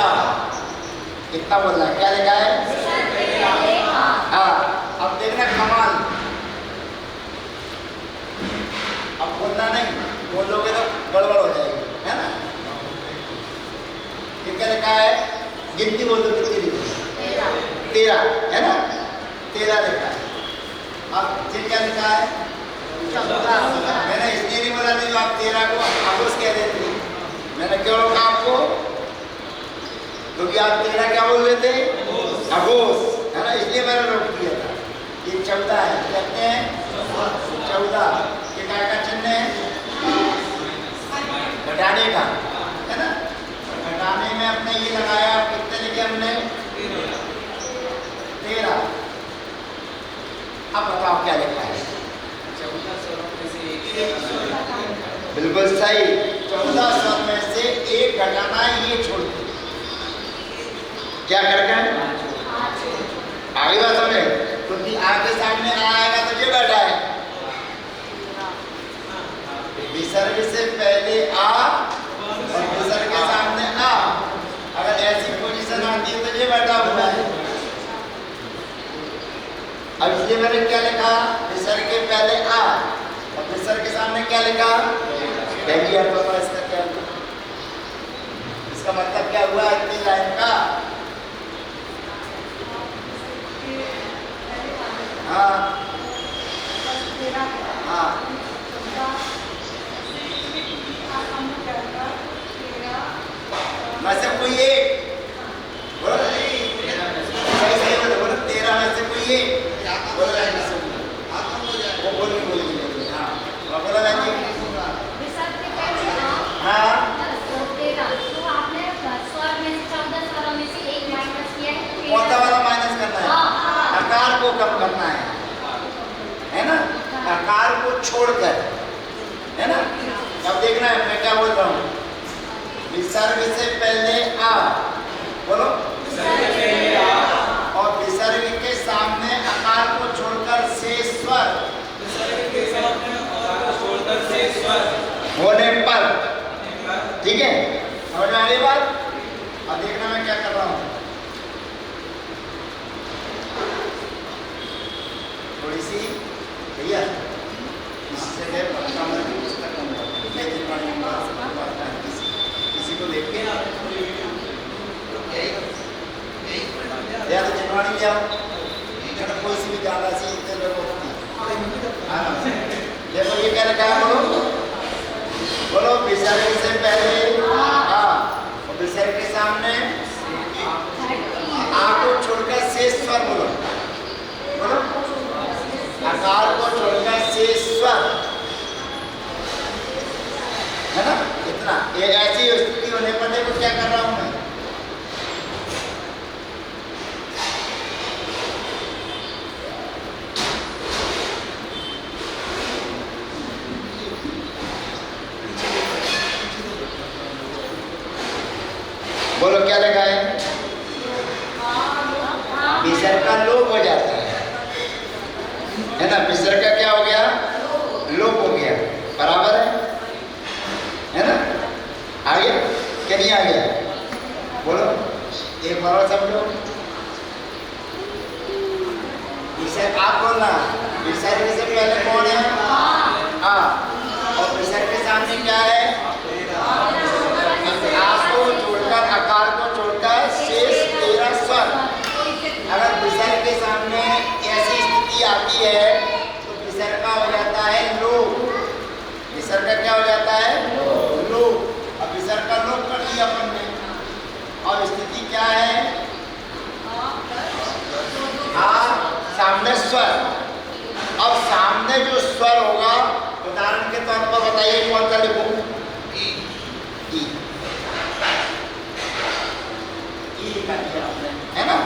कितना बोलना है? क्या लिखा है? आ। अब देखना कमाल। अब बोलना नहीं, बोलोगे तो गड़बड़ हो जाएगी, है ना? ये क्या लिखा है? गिनती बोल दो कितनी लिखी? 13, है ना? 13 लिखा है। अब ये क्या लिखा है? 14। मैंने इसलिए नहीं बोला नहीं, आप 13 को अघोष कह देते। मैंने क्यों रोका आपको? क्योंकि आप 13 क्या बोल रहे थे? अघोष, है ना? इसलिए मैंने रोक दिया था। ये 14 है, कहते हैं 14। ये काय का चिन्ह है? घटाने का, है ना? घटाने में में अपने ये लगाया, कितने लिखे हमने? 13। अब बताओ क्या लिखा है? बिल्कुल सही, 14 स्वर में से एक घटाना, ये छोड़ दो। क्या करके? आगे बात समझे, क्योंकि आगे सामने आएगा तो ये बैठा है, विसर्ग से पहले आ और विसर्ग के सामने आ। अगर ऐसी पोजीशन आती है तो ये बैठा हुआ है। अब इसलिए मैंने क्या लिखा? विसर्ग के पहले आ और विसर्ग के सामने क्या लिखा? पहली अर्थ पर। इसका क्या, इसका मतलब क्या हुआ इतनी लाइन का? हाँ हाँ, में से कोई एक बोलो, सही बोलो, बोलो 13 में से कोई एक बोलो, वो बोल बोल। हाँ बोलो रानी। हाँ कौन सा वाला माइनस करना है? आकार को कम करना है ना? आकार को छोड़कर, है ना? अब देखना है मैं क्या बोल रहा हूँ। विसर्ग से पहले आ, बोलो, और विसर्ग के सामने आकार को छोड़कर शेष स्वर होने पर, ठीक है? समझ में आ गई बात? अब देखना मैं क्या कर रहा हूँ। थोड़ी सी भैया इससे किसी को देख के या तो जिनवाणी ले आओ, कोई सी भी ज्यादा सी इतने लोगों को देखो ये क्या लिखा है? बोलो विसर्ग से पहले आ और विसर्ग के सामने आ को छोड़कर शेष स्वर बोलो, बोलो आकार को छोड़कर शेष स्वर, है ना? इतना ये ऐसी स्थिति होने पर देखो क्या कर रहा हूं मैं। बोलो क्या लिखा है? विसर्ग का लोप हो जाता है ना? विसर्ग का क्या हो गया? लोप हो गया, बराबर है ना? आ गया क्या नहीं आ गया? बोलो एक बार और समझो। विसर्ग आप बोलना, विसर्ग से पहले कौन है? आ, और विसर्ग के सामने क्या है? आपको छोड़कर, आकार को छोड़कर शेष 13 स्वर। अगर विसर्ग के सामने ऐसी स्थिति आती है तो विसर्ग का हो जाता है लोप। विसर्ग का क्या हो जाता है? लोप। अब विसर्ग का लोप कर दिया अपन ने, और स्थिति क्या है? सामने स्वर। अब सामने जो स्वर होगा, उदाहरण के तौर पर बताइए कौन सा लिखूं? लिखा दिया आपने, है ना?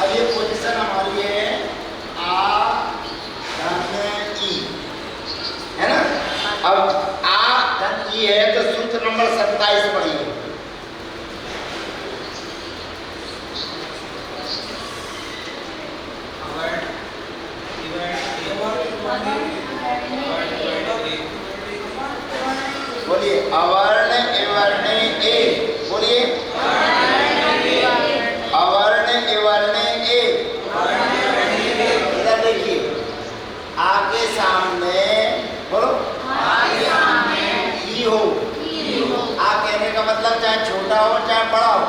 अब ये पोजीशन हमारी है आ धन ई, है ना? अब आ धन ई है तो सूत्र नंबर 27 पढ़िए। बोलिए अवर्ण इवर्ण ए, बोलिए अवर्ण इवर्ण ए। इधर देखिए, आगे सामने बोलो, आगे सामने ई हो। आ कहने का मतलब चाहे छोटा हो चाहे बड़ा हो,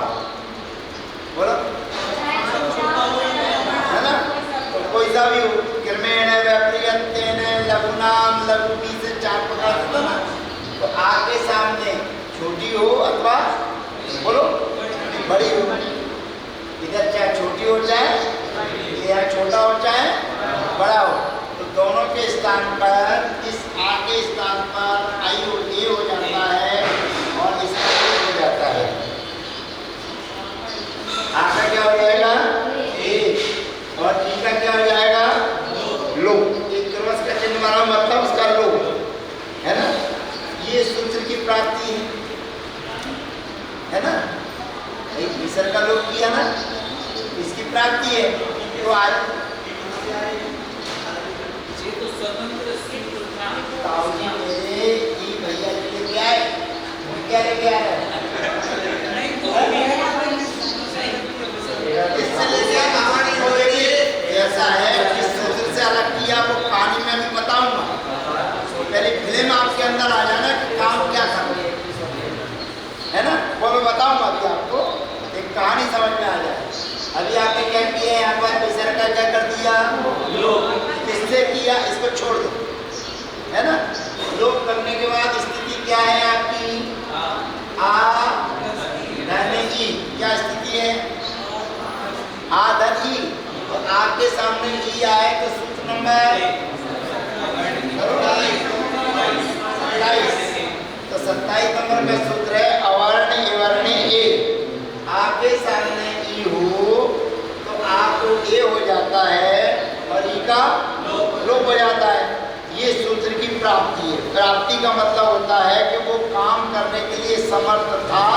बोलो, है ना? तो कोई सा भी हो, क्रमेण व्यक्तिगतेन लघुनाम लघु बी से 4 प्रकार से बना। तो आगे सामने छोटी हो अथवा बोलो बड़ी हो। इधर चाहे छोटी हो चाहे या छोटा हो चाहे बड़ा हो, तो दोनों के स्थान पर इस आ के स्थान पर आई हो ए हो जाता है और इसका ए हो जाता है। विसर्ग का लोप किया ना, इसकी प्राप्ति है। तो आज ताऊजी मेरे ई भैया लेके आए, क्या लेके आए? इससे लेके कहानी होगी। ऐसा है कि सूत्र से अलग किया वो कहानी में भी बताऊंगा। पहले फिल्म आपके अंदर आ जाना कि काम क्या करना है ना, वो मैं बताऊंगा अभी आपको, एक कहानी समझ में आ जाए। अभी आपने क्या किया यहाँ पर विसर्ग का क्या कर दिया, किससे किया, इसको छोड़ दो, है ना। लोप करने के बाद स्थिति क्या है आपकी, आ रहने की क्या स्थिति है, आ धन ई। तो आपके सामने ई आए तो सूत्र नंबर 27। तो 27 नंबर का सूत्र है अवर्ण इवर्ण ए। आपके सामने ई हो तो आपको ए हो जाता है और ई का लोप हो जाता है। ये सूत्र की प्राप्ति है। प्राप्ति का मतलब होता है कि वो काम करने के लिए समर्थ था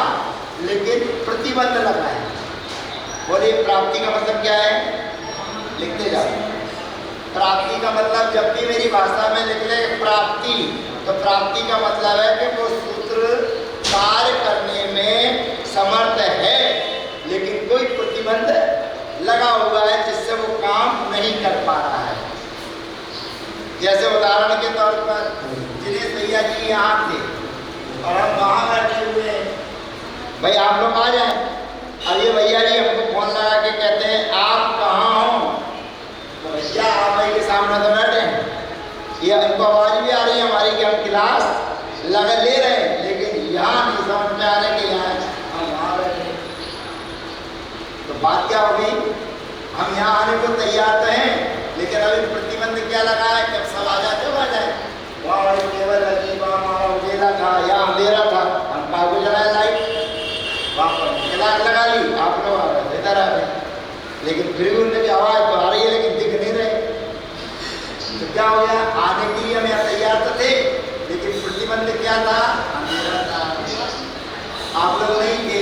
लेकिन प्रतिबंध लगा है। बोलिए प्राप्ति का मतलब क्या है, लिखते जाओ। प्राप्ति का मतलब जब भी मेरी भाषा में लिख ले प्राप्ति, तो प्राप्ति का मतलब है कि वो सूत्र कार्य करने में समर्थ है लेकिन कोई प्रतिबंध लगा हुआ है जिससे वो काम नहीं कर पा रहा है। जैसे उदाहरण के तौर पर दिनेश भैया जी यहाँ थे और हम वहाँ बैठे हुए हैं, भाई आप लोग आ जाए। अब ये भैया जी हमको फोन लगा के कहते हैं आप कहाँ हो, तो भैया आप भाई के सामने तो बैठे हैं, ये इनको आवाज़ भी आ रही है हमारी कि हम क्लास लगा ले रहे हैं, लेकिन यहाँ नहीं समझ में आ रहे कि यहाँ हम वहाँ बैठे हैं। तो बात क्या होगी, हम यहाँ आने को तैयार तो हैं लेकिन अभी प्रतिबंध क्या लगा है, जब सब आ जाते हो आ जाए। वहाँ हमारी टेबल लगी, वहाँ हमारा उजेला था या अंधेरा था, हम कागज जलाए लाइट, वहाँ पर क्लास लगा ली, आप लोग आ गए इधर आ गए, लेकिन फिर भी उनकी आवाज़ तो आ रही है लेकिन दिख नहीं रहे। तो क्या हो गया, आने के लिए हम यहाँ तैयार तो थे लेकिन प्रतिबंध क्या था, अंधेरा था। आप लोग नहीं थे,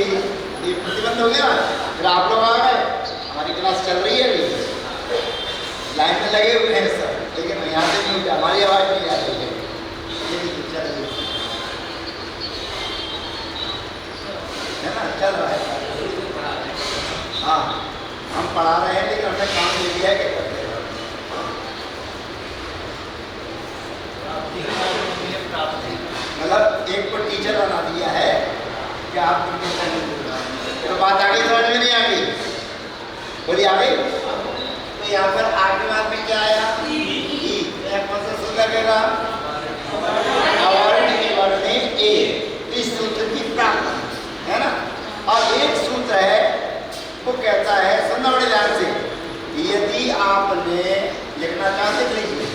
ये प्रतिबंध हो गया। फिर आप लोग आ गए, हमारी क्लास चल रही है अभी, लाइन में लगे हुए हैं सब, लेकिन यहाँ से नहीं उठा, हमारी आवाज़ नहीं आ रही है, ये भी चल रही है ना, चल रहा है। हाँ हम पढ़ा रहे हैं लेकिन हमने काम ले लिया है कि करते हैं। मतलब एक को टीचर बना दिया है कि आप तो बात आगे समझ में नहीं आ गई, बोलिए आ गई। तो यहाँ पर आगे बाद में क्या आया, कौन सा सूत्र लगेगा, अवर्ण इवर्ण ए। इस सूत्र की प्राप्ति है ना। और एक सूत्र है वो कहता है, सुनना बड़े ध्यान से, यदि आपने लिखना चाहते लीजिए,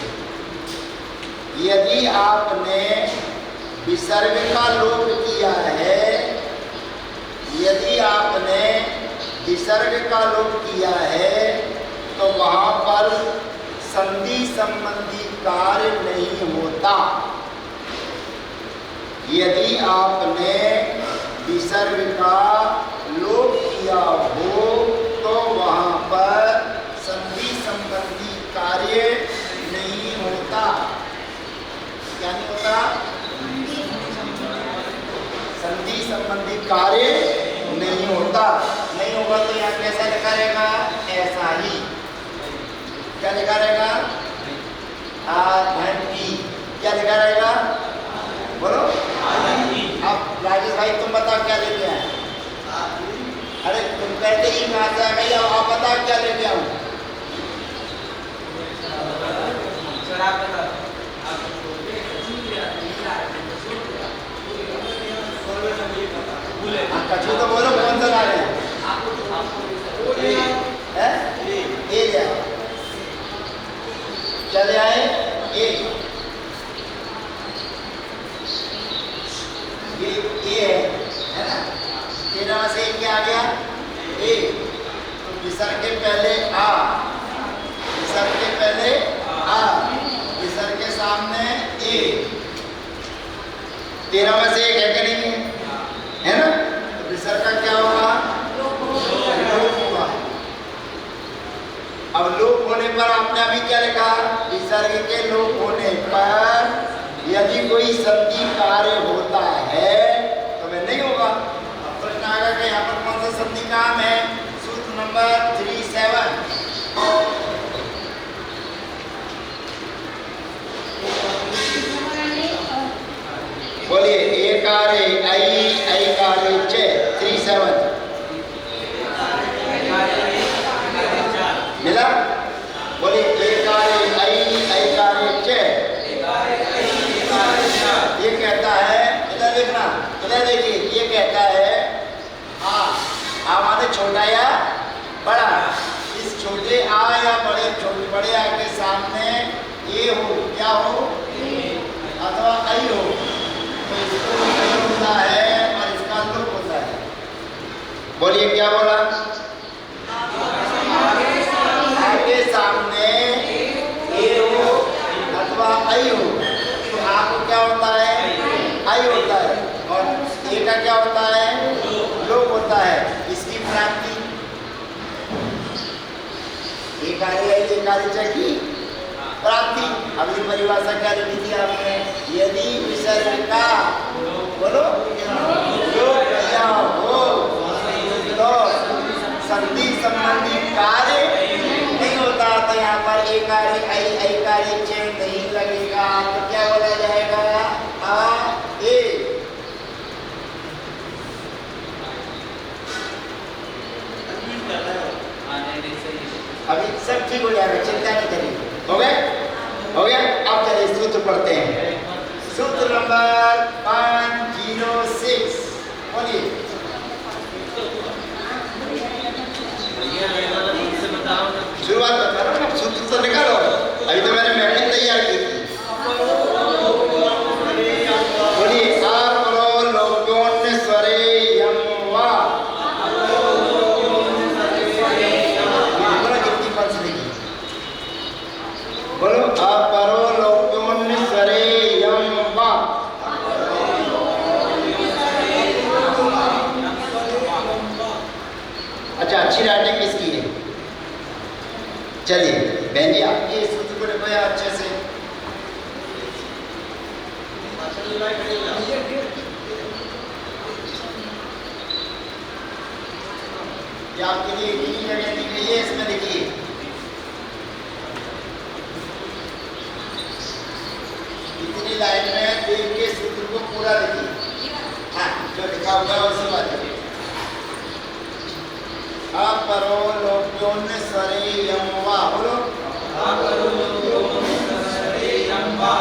यदि आपने विसर्ग का लोप किया है, यदि आपने विसर्ग का लोप किया है तो वहाँ पर संधि संबंधी कार्य नहीं होता। यदि आपने विसर्ग का लोप किया हो तो वहाँ पर संधि संबंधी कार्य नहीं होता। क्या नहीं होता, संधि संबंधी कार्य नहीं होता। नहीं होगा तो यहाँ कैसा लिखा रहेगा, ऐसा ही। क्या लिखा रहेगा, क्या लिखा रहेगा, बोलो। अब राजेश भाई तुम बताओ क्या लेके आए। अरे तुम कहते ही कहाँ से आ गई, अब आप बताओ क्या लेके आऊँ। कछु तो बोलो, कौन सा ला रहे हैं, चले आए एक, ये है ना। 13 से क्या आ गया, ए। तो विसर्ग के पहले आ, विसर्ग के पहले आ, विसर्ग के सामने ए। 13 में से एक है कि नहीं है ना। तो विसर्ग का क्या होगा, आपने अभी क्या लिखा? विसर्ग के लोप होने पर यदि कोई संधि कार्य होता है तो वह नहीं होगा। अब प्रश्न आएगा कि यहाँ पर कौन सा संधि काम है? सूत्र नंबर 37। बोलिए एकारे ऐकारे चे 37 मिला? बोलिए एकारे ऐकारे चे। ये कहता है, इधर देखना, इधर देखिए, ये कहता है आ माने छोटा या बड़ा। इस छोटे आ या बड़े आ के सामने ये हो, क्या हो? अथवा आई हो, तो इसको नहीं होता है और इसका लोप होता है। बोलिए क्या बोला? आगे सामने ए हो अथवा आई हो, तो आपको क्या होता है? आई होता है। और ए का क्या होता है? लोप होता है। इसकी प्राप्ति एकारे की प्राप्ति। अगली परिभाषा क्या लिखी थी आपने? यदि विसर्ग का बोलो लोप किया हो तो संधि संबंधी कार्य नहीं होता। तो यहाँ पर एकारे ऐकारे चे नहीं लगेगा तो क्या बोला जाएगा? आ ए। अभी सब ठीक हो जाएगा, चिंता नहीं करिए। हो गया? हो गया? अब चलिए सूत्र पढ़ते हैं। सूत्र नंबर 506 बोलिए। शुरुआत करो ना, सूत्र तो निकालो। अभी तो मैंने मैट्रिक तैयार की थी। बोलिए अपरो लोप्योन्य स्वरे यम वा। बोलो अपरो लोप्योन्य स्वरे यम वा। अच्छा, अच्छी राइटिंग किसकी है? चलिए बहन जी, आप ये सूत्र को लिखो यार अच्छे से। ये आपके लिए इतनी जगह दी गई है, इसमें लिखिए। इतनी लाइन में देख के सूत्र को पूरा लिखिए। हाँ, जो लिखा हुआ है उसी बात है। अपरो लोप्योन्य स्वरे यम वा। बोलो अपरो लोप्योन्य स्वरे यम वा।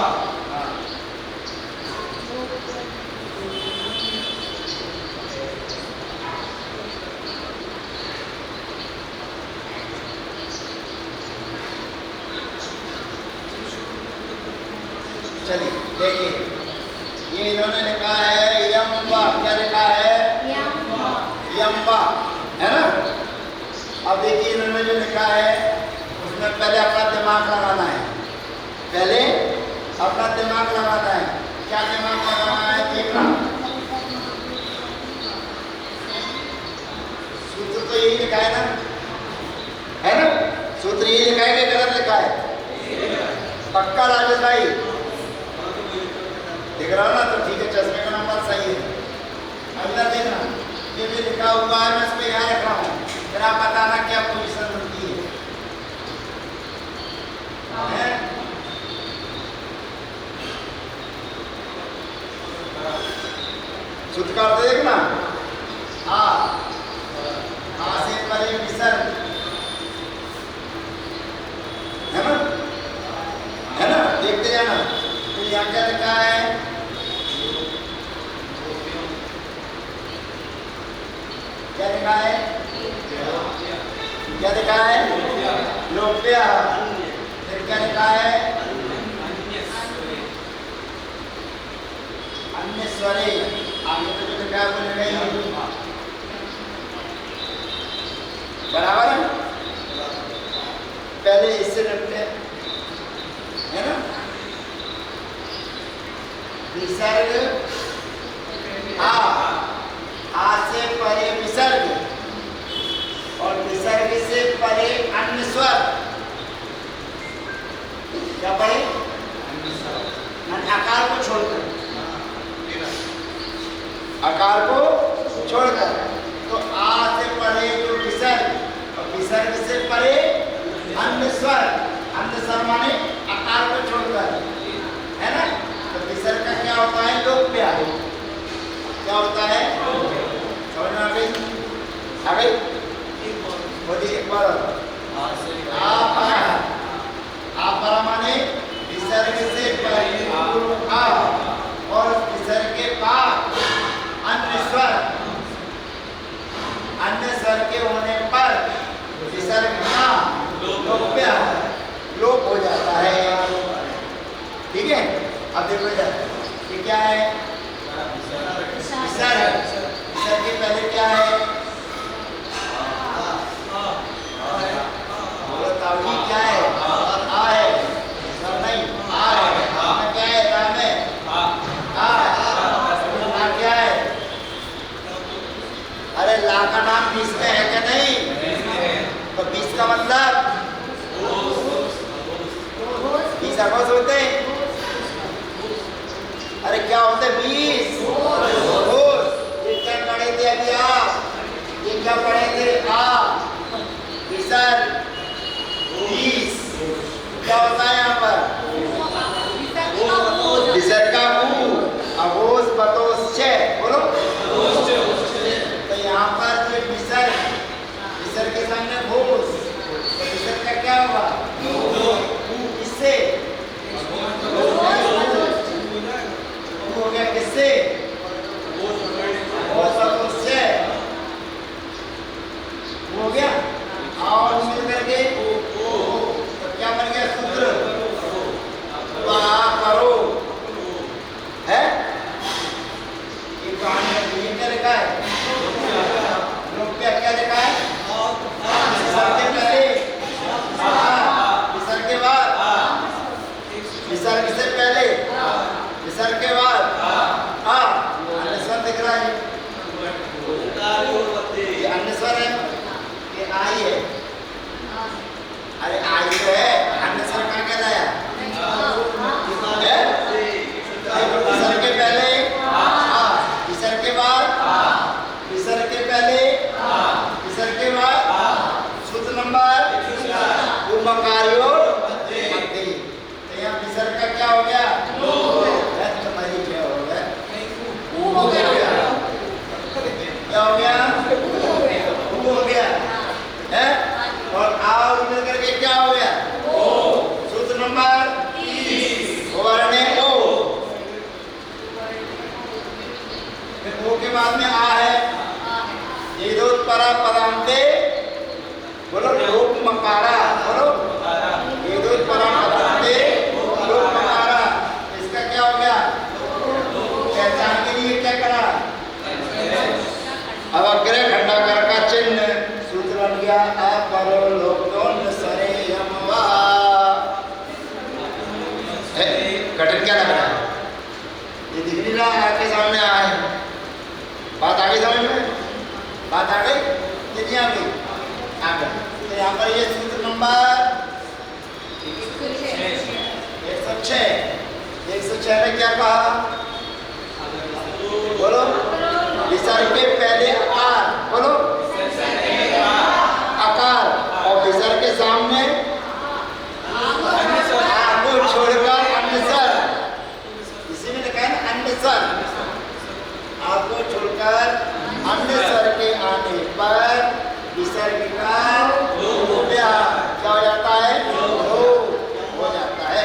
चलिए देखिए, ये इन्होंने लिखा है यम वा। क्या लिखा है? यम वा, है ना? अब देखिए इन्होंने जो लिखा है उसमें पहले अपना दिमाग लगाना है। पहले अपना दिमाग लगाना है। क्या दिमाग लगाना है? देखना, सूत्र तो यही लिखा है ना, है ना? सूत्र यही लिखा है कि गलत लिखा है? पक्का राजेश भाई दिख रहा ना? तो ठीक है, चश्मे का नंबर सही है। अंदर देखना, ये भी लिखा हुआ है, मैं इस पे यहाँ रख रहा हूँ। फिर आप बताना क्या पोजीशन बनती है? सूत्र का अर्थ देखना। आ से परे विसर्ग, है ना? है ना? देखते जाना। तो यहाँ क्या लिखा है? क्या लिखा है? क्या लिखा है? लोप्या। फिर क्या लिखा है? अन्य स्वरे। आगे तो जो लिखा है वो लिखा ही बराबर है। पहले इससे निपटे, है ना? विसर्ग आ से परे विसर्ग और विसर्ग से परे अन्य स्वर। अकार को छोड़कर। तो आ से परे जो विसर्ग और विसर्ग से परे अन्य स्वर, अन्य स्वर माने अकार को छोड़कर, है ना। तो विसर्ग का क्या होता है? लोप्य। क्या होता है? समझ में आ गई? आ गई? बोलिए एक बार। आ परा माने विसर्ग से परे आ और विसर्ग के बाद अन्य स्वर, अन्य स्वर के होने पर विसर्ग का लोप्य, लोप हो जाता है। ठीक है। अब देखो इधर, ये क्या है? विसर्ग। विसर्ग के पहले क्या है? बोलो ताऊ, क्या है? आ है। सर नहीं, आ है। आ क्या है? राम है। आ क्या है? अरे ला का नाम 20 में है क्या? नहीं। तो 20 का मतलब 20 अगस्त होते हैं। अरे क्या होते हैं? 20 ये क्या पढ़े थे अभी आप? ये क्या पढ़े थे आप? विसर्ग 20 क्या होता है यहाँ पर? विसर्ग का अघोष बतोष छे, बोलो। तो यहाँ पर जो विसर्ग, विसर्ग के सामने घोष, तो विसर्ग का क्या होगा? इससे हो गया, किससे? अघोष बतोष छे हो गया। और मिल करके तो क्या बन गया? सूत्र करो है। ये कहानी में क्या लिखा है? लोप्य क्या लिखा है? विसर्ग के पहले, विसर्ग के बाद, विसर्ग से पहले, विसर्ग के बाद अन्य स्वर दिख रहा है। ये अन्य स्वर है, ये आई है। अरे आई तो है, अन्य स्वर कहाँ कहलाया? विसर्ग के पहले, विसर्ग के बाद, विसर्ग के पहले, विसर्ग के बाद, सूत्र नंबर उमकारियो मध्य। तो यहाँ विसर्ग का क्या हो गया? तुम्हारी क्या हो गया? क्या हो गया? हो गया है। और आओ मिल करके क्या हो गया? सूत्र नंबर 30 वर्ण ओ। फिर ओ के बाद में आ है। ये दो परा पदांते, बोलो लोप मकारा, बोलो ये दो परा पदांते लोप मकारा। इसका क्या हो गया? पहचान के लिए क्या करा? अब अग्रह खंडाकार का चिन्ह, सूत्र बन गया अपरो लोकोन सरे यमवा। कठिन क्या लग रहा है? ये दिख नहीं रहा आपके सामने आया है। बात आ गई समझ में? बात आ गई? कितनी आ गई? आ गई। तो यहाँ पर ये सूत्र नंबर 106 में क्या कहा? बोलो। विसर्ग के पहले आकार, बोलो आकार, और विसर्ग के सामने आ को छोड़कर अन्य स्वर। इसी में लिखा है ना अन्य स्वर। आ को छोड़कर अन्य स्वर के आने पर विसर्ग का लोप्य क्या हो जाता है? लोप हो जाता है।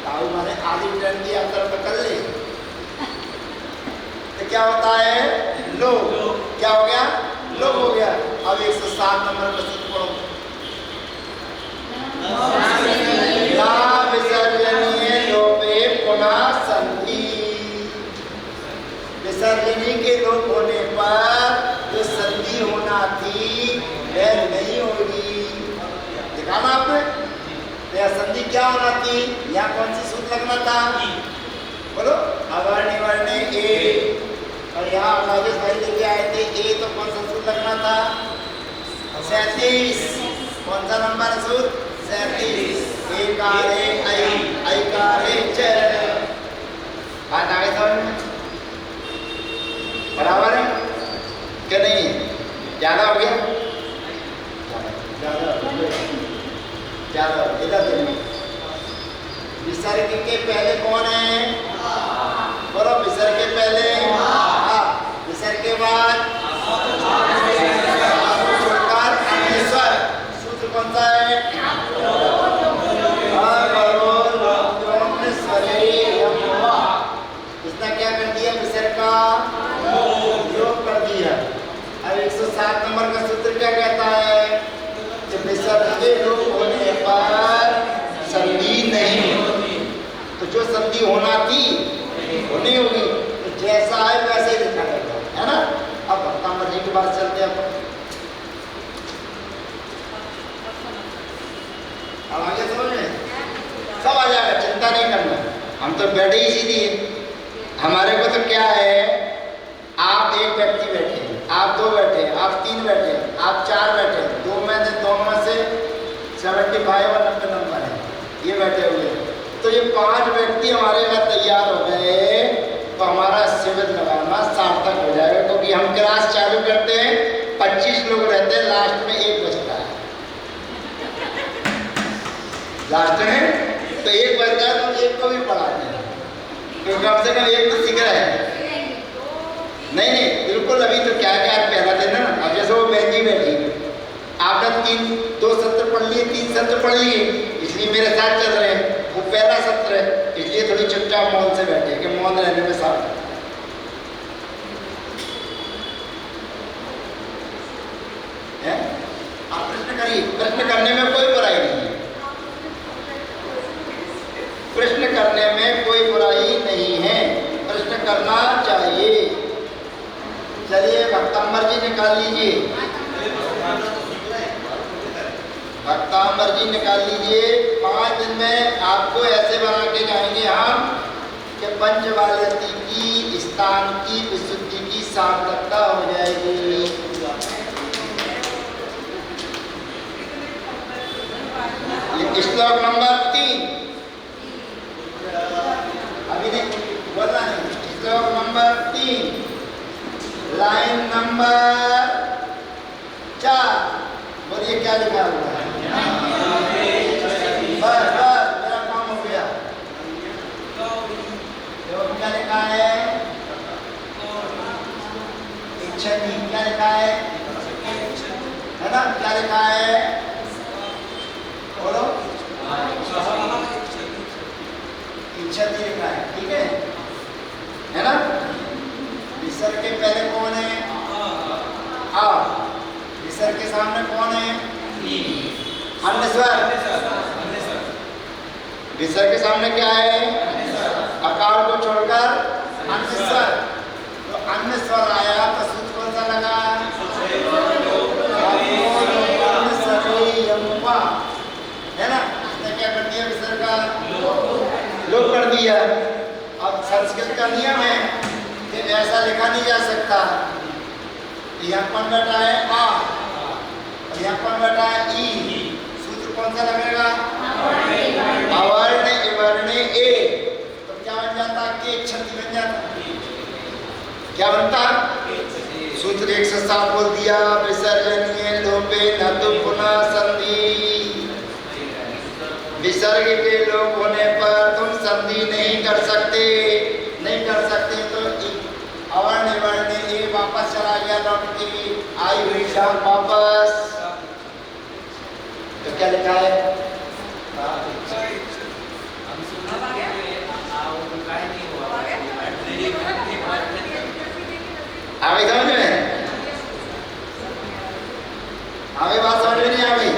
ताऊ माने आदि टर्न की अंतर पकड़ ले तो क्या होता है? लो। क्या हो गया? लोप हो गया। अब 107 नंबर पर सूत्र पढ़ो। या विसर्जनीय लोपे पुनः संधि। विसर्जनी के लोप होने पर जो संधि होना थी वह नहीं होगी। देखा ना आपने? तो संधि क्या होना थी? यहाँ कौन सी सूत्र लगना था? बोलो। अवर्णी वर्णे ए, और यहाँ राजेश भाई लेके आए थे ए, तो कौन सा सूत्र लगना था? 37। कौन सा नंबर सूत्र? 37। एकारे ऐ, ऐकारे च। बात आ गई समझ में? बराबर है क्या नहीं है? ज्यादा हो गया? ज्यादा इधर देखो। विसर्ग के पहले कौन है? बोलो विसर्ग के पहले विसर्ग के बाद सूत्र कौन सा है? इसने क्या कर दिया? विसर्ग का योग कर दिया। अब 107 नंबर का सूत्र क्या कहता है? जब विसर्ग के योग होने पर संधि नहीं होती, तो जो संधि होना थी वो नहीं होगी, तो जैसा है वैसे ही लिखा जाता है ना। अब भक्तामर जी के पास चलते हैं अपन। अब आगे समझ में सब आ जाएगा, चिंता नहीं करना। हम तो बैठे ही सीधी है। हमारे को तो क्या है, आप एक व्यक्ति बैठे हैं, आप दो बैठे हैं, आप तीन बैठे हैं, आप चार बैठे हैं, दो में से 75 और 90 नंबर है, ये बैठे हुए हैं। तो ये 5 व्यक्ति हमारे यहाँ तैयार हो गए तो हमारा शिविर लगाना सार्थक हो जाएगा। क्योंकि हम क्लास चालू करते हैं, 25 लोग रहते हैं, लास्ट में 1 बजता है। लास्ट में तो 1 बजता है, तो 1 को भी पढ़ाते हैं, तो कम से कम 1 तो सीख रहा है। नहीं बिल्कुल। अभी तो क्या पहला दिन ना। अब जैसे वो बहन जी बैठी, आपने 2 सत्र पढ़ लिए, 3 सत्र पढ़ लिए, इसलिए मेरे साथ चल रहे हैं। वो पहला सत्र है, इसलिए थोड़ी चुपचाप मौन से बैठे कि मौन रहने में साथ है। आप प्रश्न करिए, प्रश्न करने में कोई बुराई नहीं है, प्रश्न करने में कोई बुराई नहीं है, प्रश्न करना चाहिए। चलिए भक्तांबर जी निकाल लीजिए, भक्तांबर जी निकाल लीजिए। 5 दिन में आपको ऐसे बना के जाएंगे हम कि पंचवालयती की स्थान की विशुद्धि की सार्थकता हो जाएगी। श्लोक नंबर 3 अभी नहीं बोलना नहीं। श्लोक नंबर 3 लाइन नंबर 4 बोलिए क्या लिखा हुआ है? बस मेरा काम हो गया। तो क्या लिखा है? इच्छा नहीं, क्या लिखा है ना? क्या लिखा है बोलो? इच्छा नहीं लिखा है, ठीक है ना? विसर्ग के पहले कौन है? आ। विसर्ग के सामने कौन है? अन्य स्वर। विसर्ग के सामने क्या है? अकार को छोड़कर अन्य स्वर। तो अन्य स्वर आया तो सूत्र कौन सा लगा? है ना? इसने क्या कर दिया? विसर्ग का लोप कर दिया। अब संस्कृत का नियम है कि ऐसा लिखा नहीं जा सकता। यहाँ कौन बैठा है? आ। और यहाँ कौन बैठा है? ई। सूत्र कौन सा लगेगा? अवर्ण इवर्ण ए। तो क्या बन जाता? के क्षति बन जाता। क्या बनता? सूत्र 107 बोल दिया, विसर्जनीय लोपे न तो पुनः संधि। विसर्ग के लोप होने पर तुम संधि नहीं कर सकते, नहीं कर सकते। तो अवर्ण वर्ण ए वापस चला गया, लौट के आई हुई शाम वापस। तो क्या लिखा है? आगे समझ में? आगे बात समझ में नहीं आ गई?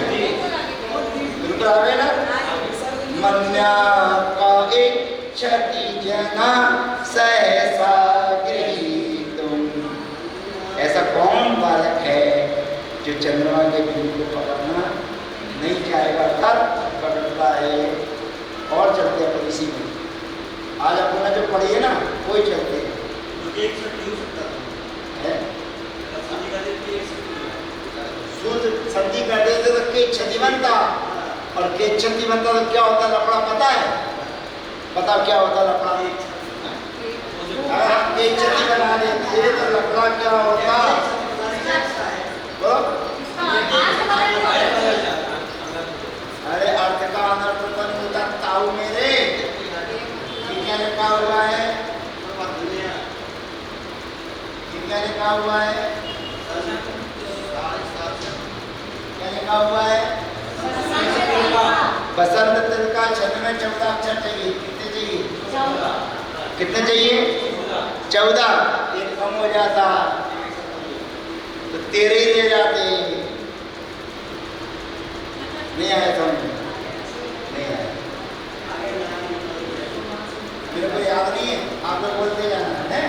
बिल्कुल आ गए ना? मन्या का इच्छति जना सहसा गृहीतुम। ऐसा कौन बालक है जो चंद्रमा के बिंदु को पकड़ना नहीं चाहेगा? तब पकड़ता है। और चलते हैं इसी में। आज अपना जो पढ़ी है ना वही चलते हैं। संधि कर देते तो के क्षति बनता, और के क्षति बनता तो क्या होता लफड़ा पता है? बताओ क्या होता लफड़ा? अगर हम एक छतरी बना लेते तो लकड़ा क्या होता? बोलो। अरे अर्थ का अनर्थ तो नहीं होता ताऊ मेरे। ये क्या लिखा हुआ है? ये क्या लिखा हुआ है? क्या लिखा हुआ है? बसंत तिल का छंद में 14 अक्षर चाहिए। कितने चाहिए? 14। कितने चाहिए? 14। एक कम हो जाता तो 13 ही रह जाते। नहीं आया समझ? नहीं आया। मेरे को याद नहीं है, आप लोग बोलते जाना है।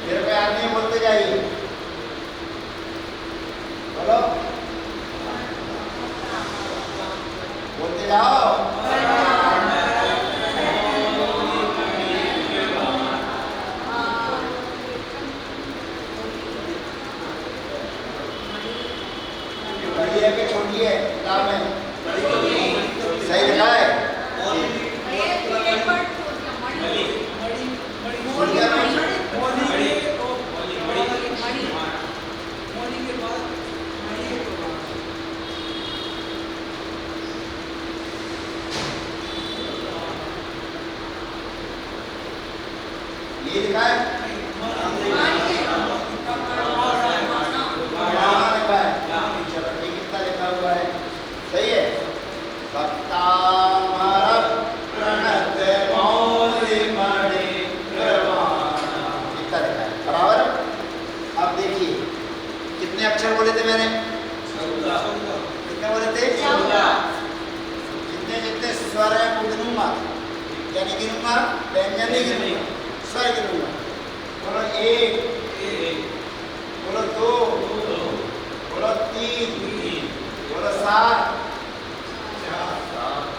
मेरे को याद नहीं, बोलते जाइए। बोलो, बोलते जाओ। बड़ी है कि छोटी है? किताब में सही लिखा है? ये लिखा है? चलो ये कितना लिखा हुआ है? सही है। प्रणत मौलि मणि कितना लिखा है? बराबर। अब देखिए कितने अक्षर बोले थे मैंने? 14। कितने बोले थे? 14। जितने जितने स्वर है वो गिनूंगा, यानी गिनूंगा, व्यंजन नहीं गिनूंगा, स्वर गिनूंगा। बोलो 1, बोलो 2, बोलो 3, बोलो 7,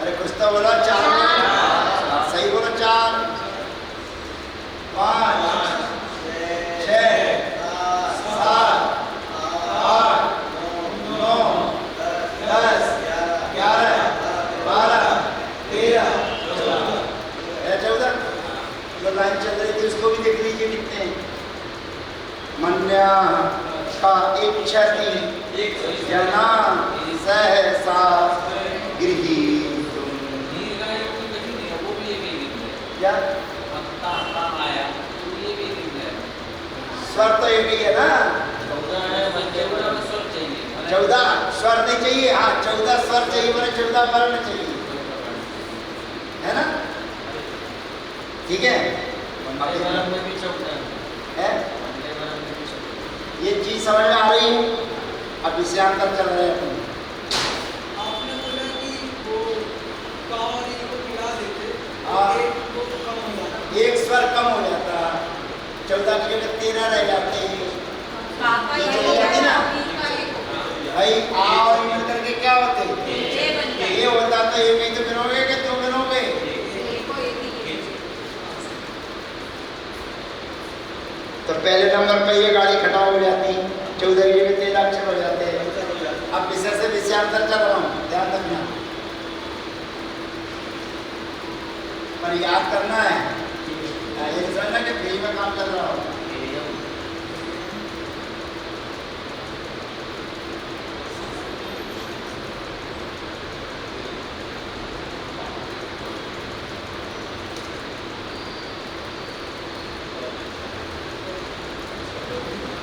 अरे कुछ तो बोलो 4, सही बोलो 4, 5, 6, 7, 8, 9, 10, 11, 12, 13, 14। जो लाइन चल रही थी उसको भी देख लीजिए कितने हैं। मन्या का इच्छति जना सहसा गृहीतुम। क्या स्वर तो एक ही है ना? 14 स्वर नहीं चाहिए। हाँ 14 स्वर चाहिए, मैंने 14 वर्ण चाहिए, है ना? ठीक है। है ये चीज समझ में आ रही है? अब विषयांतर चल रहे हैं। आपने बोला कि वो पावर को मिला देते, हाँ। एक को कम हो जाता। एक स्वर कम हो जाता, 14 की जगह 13 रह जाते। ये चली जाती ना भाई। आ और मिल करके क्या होते? ये होता तो एक नहीं तो गिनोगे कि 2 गिनोगे? तो पहले नंबर पर ये गाड़ी खटा हो जाती, 14 की जगह 13 अक्षर हो जाते हैं। अब विषय से विषयांतर चल रहा हूँ, ध्यान रखना। पर याद करना है, ये नहीं समझना कि फ्री में काम कर रहा हूँ।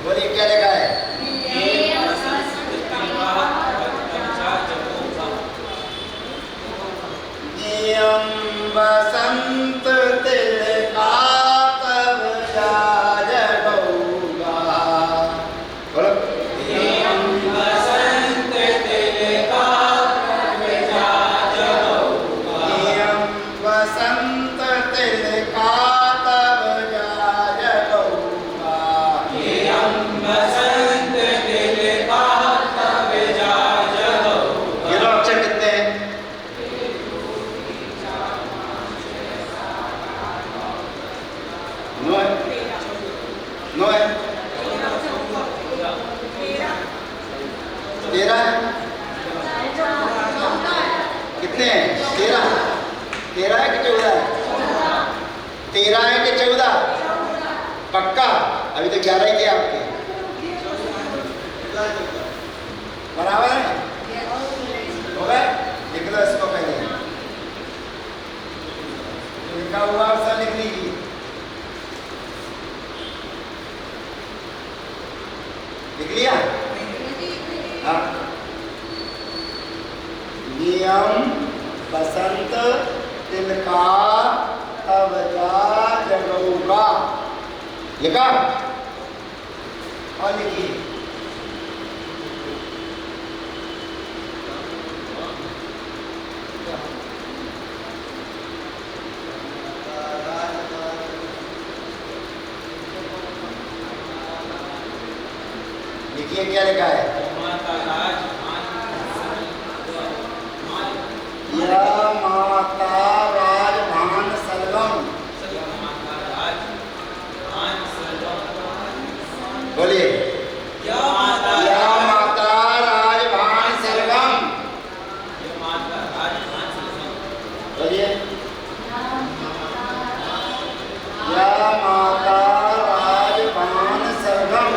बोलिए क्या लिखा है? नियम बसंत तिल का तब जागूंगा। बोलो नियम बसंत तिल का तब जागूंगा। नियम बसंत तिल का तब जागूंगा। नियम बसंत पक्का? अभी तो 11 ही थे आपके, बराबर है? हो गए? लिख लो इसको पहले, लिखा हुआ सब लिख लीजिए। लिख लिया? हाँ। नियम बसंत तिनका तब जा जगऊगा, लिखा? और लिखिए लिखिए क्या लिखा है? या माता राजभान सलगम, बोलिए या माता राजभान सलगम, बोलिए या माता राजभान सलगम।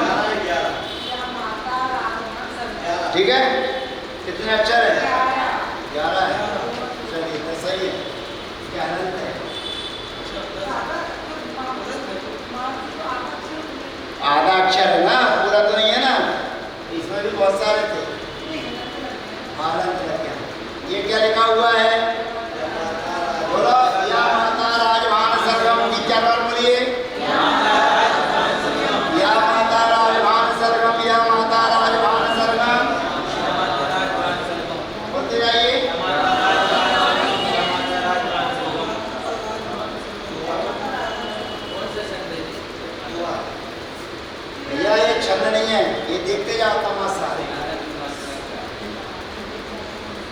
ठीक है? कितने अक्षर है? 11 है। चलिए तो सही है, क्या अनंत है? आधा अक्षर है ना, पूरा तो नहीं है ना, इसमें भी बहुत सारे थे। ये क्या लिखा हुआ है? बोलो या माता राजभान सरगम की क्या बात बोलिए? या माता राजभान सरगम, या माता राजभान सरगम, बोलते जाइए। भैया ये छंद नहीं है, ये देखते जाओ तमाशा।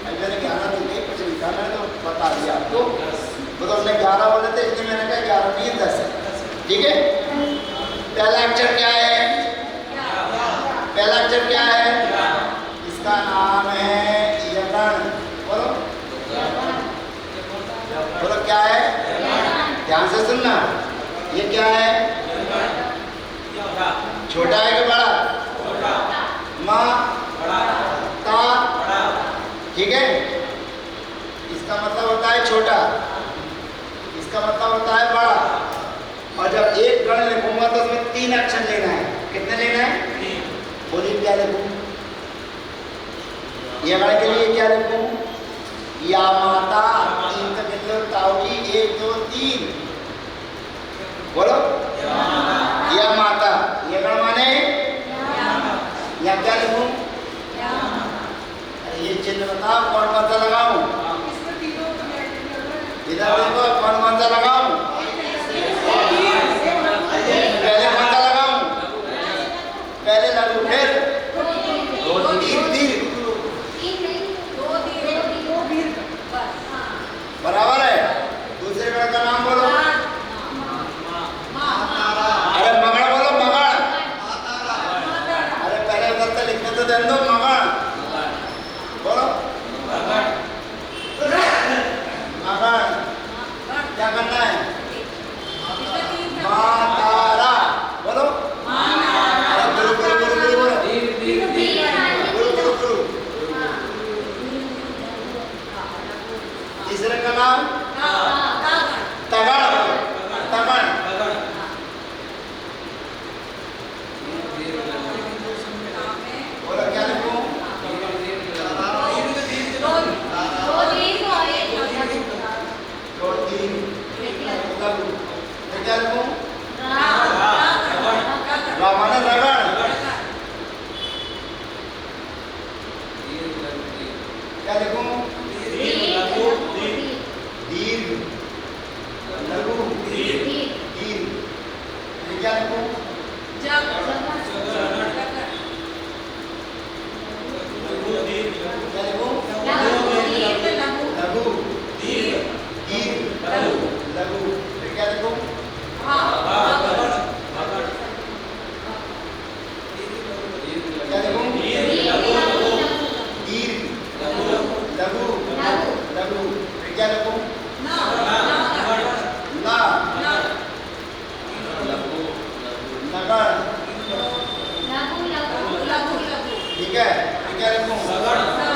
मैंने 11 दिन नहीं कुछ लिखा, मैंने तो बता दिया आपको। तो हमने 11 बोले थे, इसलिए मैंने कहा 11 नहीं 10 है। ठीक है? पहला अक्षर क्या है? पहला अक्षर क्या है? इसका नाम है यगण। बोलो बोलो क्या है? ध्यान से सुनना, ये क्या है? छोटा है कि बड़ा? माँ ता, ठीक है? इसका मतलब होता है छोटा, इसका मतलब होता है बड़ा। और जब एक गण लिखूंगा तो उसमें 3 अक्षर लेना है। कितने लेना है? बोलिए क्या लिखूं? ये गण के लिए क्या लिखूं? या माता, 3 तक लिख लो, ताऊजी 1 2 3, बोलो या माता। ये गण माने या क्या लिखूं? ये चिन्ह बताओ कौन कौन सा लगाऊं? इधर देखो कौन कौन सा लगाऊं? पहले कौन सा लगाऊं? पहले लगू, फिर दीर्घ, बराबर है। दूसरे गण का नाम बोलो। अरे मगड़ बोलो, मगड़। अरे पहले उधर से लिखने तो दे दो, मगड़ बोलो। मगड़ क्या करना है? मातारा बोलो। अरे गुरु गुरु गुरु गुरु बोलो, गुरु गुरु गुरु। तीसरे का नाम तगड़, तगड़। बोलो क्या लिखूं? दो तीन लगू, क्या लिखूं? रामाने रगड़, क्या लिखूं? दीर्घ, लघु, दीर्घ, क्या लिखूं? क्या लिखूं? लघु, दीर्घ, लघु, क्या लिखूं? क्या लिखूं? दीर्घ, लघु, लघु, क्या लिखूं? ना, ठीक है, ये क्या लिखूं?